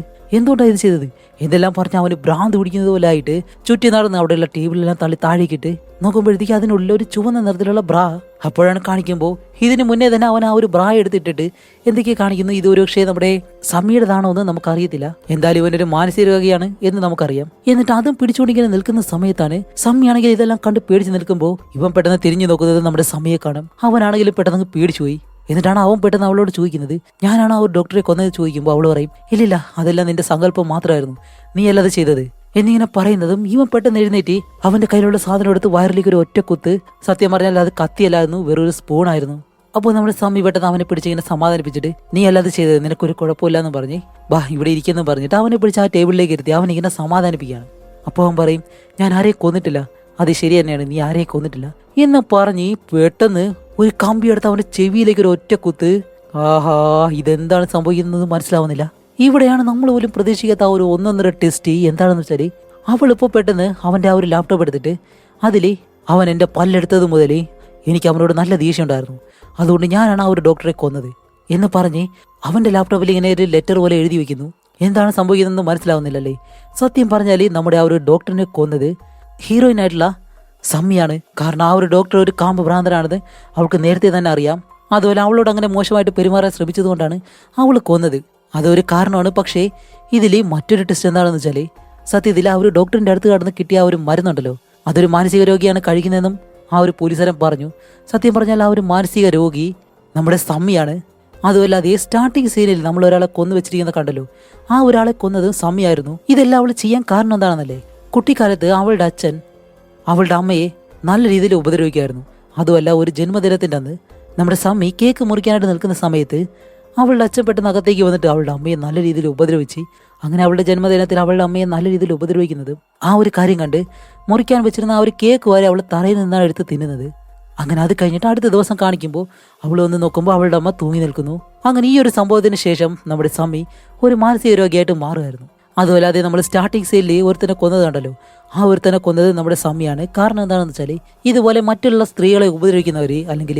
എന്തെല്ലാം പറഞ്ഞ് അവന് ഭ്രാന്ത് പിടിക്കുന്നത് പോലെ ആയിട്ട് ചുറ്റി നടന്ന് അവിടെയുള്ള ടേബിളെല്ലാം തള്ളി താഴേക്കിട്ട് നോക്കുമ്പോഴത്തേക്ക് അതിനുള്ളിൽ ഒരു ചുവന്ന നിറത്തിലുള്ള ബ്രാ. അപ്പോഴാണ് കാണിക്കുമ്പോൾ ഇതിന് മുന്നേ തന്നെ അവൻ ആ ഒരു ബ്രാ എടുത്തിട്ടിട്ട് എന്തൊക്കെയാ കാണിക്കുന്നു. ഇത് ഒരുപക്ഷെ നമ്മുടെ സമ്മിയുടേതാണോ എന്ന് നമുക്കറിയത്തില്ല. എന്തായാലും ഇവനൊരു മാനസിക രോഗിയാണ് എന്ന് നമുക്കറിയാം. എന്നിട്ട് അതും പിടിച്ചുകൊണ്ടിങ്ങനെ നിൽക്കുന്ന സമയത്താണ് സമ്മിയാണെങ്കിൽ ഇതെല്ലാം കണ്ട് പേടിച്ച് നിൽക്കുമ്പോൾ ഇവൻ പെട്ടെന്ന് തിരിഞ്ഞു നോക്കുന്നത് നമ്മുടെ സമ്മിയെ കാണും. അവനാണെങ്കിലും പെട്ടെന്ന് പേടിച്ചു പോയി. എന്നിട്ടാണ് അവൻ പെട്ടെന്ന് അവളോട് ചോദിക്കുന്നത്, ഞാനാണ് ആ ഒരു ഡോക്ടറെ കൊന്നത് ചോദിക്കുമ്പോൾ അവൾ പറയും, ഇല്ലില്ല, അതെല്ലാം നിന്റെ സങ്കല്പം മാത്രമായിരുന്നു, നീ അല്ലാതെ ചെയ്തത് എന്നിങ്ങനെ പറയുന്നതും ഇവൻ പെട്ടെന്ന് എഴുന്നേറ്റ് അവന്റെ കയ്യിലുള്ള സാധനം എടുത്ത് വയറിലേക്ക് ഒരു ഒറ്റ കുത്ത്. സത്യം പറഞ്ഞാൽ അത് കത്തിയല്ലായിരുന്നു, വെറൊരു സ്പൂൺ ആയിരുന്നു. അപ്പോൾ നമ്മുടെ സ്വാമി പെട്ടെന്ന് അവനെ പിടിച്ച് ഇങ്ങനെ സമാധാനിപ്പിച്ചിട്ട്, നീ അല്ലാതെ ചെയ്തത്, നിനക്കൊരു കുഴപ്പമില്ല എന്ന് പറഞ്ഞ് ബാ ഇവിടെ ഇരിക്കുന്നു പറഞ്ഞിട്ട് അവനെ പിടിച്ച് ആ ടേബിളിലേക്ക് ഇരുത്തി അവനിങ്ങനെ സമാധാനിപ്പിക്കുകയാണ്. അപ്പോൾ അവൻ പറയും, ഞാൻ ആരെയും കൊന്നിട്ടില്ല, അത് ശരി തന്നെയാണ്, നീ ആരെയും കൊന്നിട്ടില്ല എന്ന് പറഞ്ഞ് പെട്ടെന്ന് ഒരു കമ്പി എടുത്ത് അവന്റെ ചെവിയിലേക്ക് ഒരു ഒറ്റ കുത്ത്. ആഹാ, ഇതെന്താണ് സംഭവിക്കുന്നത് മനസ്സിലാവുന്നില്ല. ഇവിടെയാണ് നമ്മൾ പോലും പ്രതീക്ഷിക്കാത്ത ആ ഒരു ഒന്നൊന്നര ടെസ്റ്റ്. എന്താണെന്ന് വെച്ചാൽ അവളിപ്പോൾ പെട്ടെന്ന് അവന്റെ ആ ഒരു ലാപ്ടോപ്പ് എടുത്തിട്ട് അതിൽ അവൻ എൻ്റെ പല്ലെടുത്തത് മുതൽ എനിക്ക് അവനോട് നല്ല ദേഷ്യം ഉണ്ടായിരുന്നു, അതുകൊണ്ട് ഞാനാണ് ആ ഒരു ഡോക്ടറെ കൊന്നത് എന്ന് പറഞ്ഞ് അവന്റെ ലാപ്ടോപ്പിൽ ഇങ്ങനെ ഒരു ലെറ്റർ പോലെ എഴുതി വെക്കുന്നു. എന്താണ് സംഭവിക്കുന്നതെന്ന് മനസ്സിലാവുന്നില്ലല്ലേ. സത്യം പറഞ്ഞാൽ നമ്മുടെ ആ ഒരു ഡോക്ടറിനെ കൊന്നത് ഹീറോയിൻ ആയിട്ടുള്ള സമ്മിയാണ്. കാരണം ആ ഒരു ഡോക്ടർ ഒരു കാമ്പ് ഭ്രാന്തനാണെന്ന് അവൾക്ക് നേരത്തെ തന്നെ അറിയാം. അതുപോലെ അവളോട് അങ്ങനെ മോശമായിട്ട് പെരുമാറാൻ ശ്രമിച്ചതുകൊണ്ടാണ് അവൾ കൊന്നത്. അതൊരു കാരണമാണ്. പക്ഷേ ഇതിൽ മറ്റൊരു ടെസ്റ്റ് എന്താണെന്ന് വെച്ചാൽ സത്യത്തിൽ ആ ഒരു ഡോക്ടറിൻ്റെ അടുത്ത് കടന്ന് കിട്ടിയ ആ ഒരു മരുന്നുണ്ടല്ലോ, അതൊരു മാനസിക രോഗിയാണ് കഴിക്കുന്നതെന്നും ആ ഒരു പോലീസുകാരൻ പറഞ്ഞു. സത്യം പറഞ്ഞാൽ ആ ഒരു മാനസിക രോഗി നമ്മുടെ സമ്മിയാണ്. അതുമല്ല അതേ സ്റ്റാർട്ടിങ് സീനിൽ നമ്മൾ ഒരാളെ കൊന്നു വെച്ചിരിക്കുന്ന കണ്ടല്ലോ, ആ ഒരാളെ കൊന്നത് സമ്മിയായിരുന്നു. ഇതെല്ലാം അവൾ ചെയ്യാൻ കാരണം എന്താണെന്നല്ലേ, കുട്ടിക്കാലത്ത് അവളുടെ അച്ഛൻ അവളുടെ അമ്മയെ നല്ല രീതിയിൽ ഉപദ്രവിക്കുമായിരുന്നു. അതുമല്ല ഒരു ജന്മദിനത്തിൻ്റെ അന്ന് നമ്മുടെ സമ്മി കേക്ക് മുറിക്കാനായിട്ട് നിൽക്കുന്ന സമയത്ത് അവളുടെ അച്ഛൻ പെട്ടെന്ന് അകത്തേക്ക് വന്നിട്ട് അവളുടെ അമ്മയെ നല്ല രീതിയിൽ ഉപദ്രവിച്ച്, അങ്ങനെ അവളുടെ ജന്മദിനത്തിൽ അവളുടെ അമ്മയെ നല്ല രീതിയിൽ ഉപദ്രവിക്കുന്നത് ആ ഒരു കാര്യം കണ്ട് മുറിക്കാൻ വെച്ചിരുന്ന ആ ഒരു കേക്ക് വരെ അവൾ തറയിൽ നിന്നാണ് എടുത്ത് തിന്നുന്നത്. അങ്ങനെ അത് കഴിഞ്ഞിട്ട് അടുത്ത ദിവസം കാണിക്കുമ്പോൾ അവൾ വന്ന് നോക്കുമ്പോൾ അവളുടെ അമ്മ തൂങ്ങി നിൽക്കുന്നു. അങ്ങനെ ഈ ഒരു സംഭവത്തിന് ശേഷം നമ്മുടെ സമ്മി ഒരു മാനസിക രോഗിയായിട്ട് മാറുമായിരുന്നു. അതുമല്ലാതെ നമ്മൾ സ്റ്റാർട്ടിങ് സീനിൽ ഒരുത്തനെ കൊന്നത് കണ്ടല്ലോ, ആ ഒരുത്തനെ കൊന്നത് നമ്മുടെ സമ്മിയാണ്. കാരണം എന്താണെന്ന് വെച്ചാൽ ഇതുപോലെ മറ്റുള്ള സ്ത്രീകളെ ഉപദ്രവിക്കുന്നവർ അല്ലെങ്കിൽ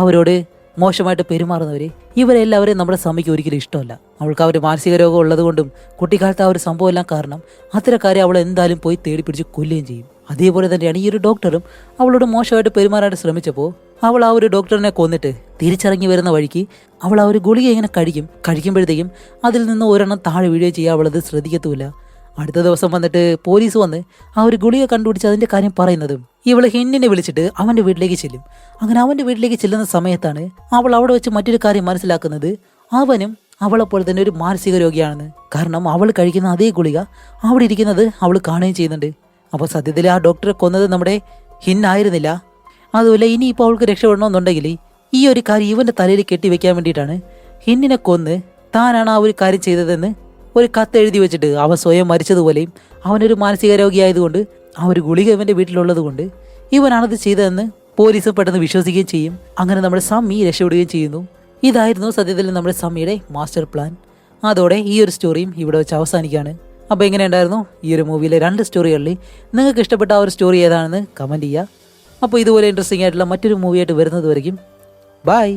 അവരോട് മോശമായിട്ട് പെരുമാറുന്നവർ, ഇവരെല്ലാവരെയും നമ്മുടെ സമ്മിക്ക് ഒരിക്കലും ഇഷ്ടമല്ല. അവൾക്ക് ആ ഒരു മാനസിക രോഗം ഉള്ളത് കൊണ്ടും കുട്ടിക്കാലത്ത് ആ ഒരു സംഭവം എല്ലാം കാരണം അത്തരക്കാരെ അവൾ എന്തായാലും പോയി തേടി പിടിച്ച് കൊല്ലുകയും ചെയ്യും. അതേപോലെ തന്നെയാണ് ഈ ഒരു ഡോക്ടറും അവളോട് മോശമായിട്ട് പെരുമാറാനായിട്ട് ശ്രമിച്ചപ്പോൾ അവൾ ആ ഒരു ഡോക്ടറിനെ കൊന്നിട്ട് തിരിച്ചിറങ്ങി വരുന്ന വഴിക്ക് അവൾ ആ ഒരു ഗുളിക ഇങ്ങനെ കഴിക്കുമ്പോഴത്തേക്കും അതിൽ നിന്ന് ഒരെണ്ണം താഴെ വീഴുകയും ചെയ്യുക. അവളത് ശ്രദ്ധിക്കത്തുമില്ല. അടുത്ത ദിവസം വന്നിട്ട് പോലീസ് വന്ന് ആ ഒരു ഗുളിക കണ്ടുപിടിച്ച് അതിൻ്റെ കാര്യം പറയുന്നതും ഇവള് ഹിന്നിനെ വിളിച്ചിട്ട് അവൻ്റെ വീട്ടിലേക്ക് ചെല്ലും. അങ്ങനെ അവൻ്റെ വീട്ടിലേക്ക് ചെല്ലുന്ന സമയത്താണ് അവൾ അവിടെ വെച്ച് മറ്റൊരു കാര്യം മനസ്സിലാക്കുന്നത്, അവനും അവളെപ്പോലെ തന്നെ ഒരു മാനസിക രോഗിയാണെന്ന്. കാരണം അവൾ കഴിക്കുന്ന അതേ ഗുളിക അവിടെ ഇരിക്കുന്നത് അവൾ കാണുകയും ചെയ്യുന്നുണ്ട്. അപ്പോൾ സത്യത്തിൽ ആ ഡോക്ടറെ കൊന്നത് നമ്മുടെ ഹിന്നായിരുന്നില്ല. അതുപോലെ ഇനിയിപ്പോൾ അവൾക്ക് രക്ഷപ്പെടണമെന്നുണ്ടെങ്കിൽ ഈ ഒരു കാര്യം ഇവൻ്റെ തലയിൽ കെട്ടിവെക്കാൻ വേണ്ടിയിട്ടാണ് ഹിന്നിനെ കൊന്ന് താനാണ് ആ ഒരു കാര്യം ചെയ്തതെന്ന് ഒരു കത്ത് എഴുതി വെച്ചിട്ട് അവൻ സ്വയം മരിച്ചതുപോലെയും അവനൊരു മാനസിക രോഗിയായതുകൊണ്ട് ആ ഒരു ഗുളിക ഇവൻ്റെ വീട്ടിലുള്ളത് കൊണ്ട് ഇവനാണത് ചെയ്തതെന്ന് പോലീസ് പെട്ടെന്ന് വിശ്വസിക്കുകയും ചെയ്യും. അങ്ങനെ നമ്മുടെ സമ്മി രക്ഷപ്പെടുകയും ചെയ്യുന്നു. ഇതായിരുന്നു സത്യത്തിൽ നമ്മുടെ സമ്മിയുടെ മാസ്റ്റർ പ്ലാൻ. അതോടെ ഈ ഒരു സ്റ്റോറിയും ഇവിടെ വെച്ച് അവസാനിക്കുകയാണ്. അപ്പോൾ എങ്ങനെയുണ്ടായിരുന്നു ഈ ഒരു മൂവിയിലെ 2 സ്റ്റോറികളിൽ നിങ്ങൾക്ക് ഇഷ്ടപ്പെട്ട ആ ഒരു സ്റ്റോറി ഏതാണെന്ന് കമൻറ്റ് ചെയ്യുക. അപ്പോൾ ഇതുപോലെ ഇൻട്രസ്റ്റിംഗ് ആയിട്ടുള്ള മറ്റൊരു മൂവിയായിട്ട് വരുന്നത് വരയ്ക്കും ബൈ.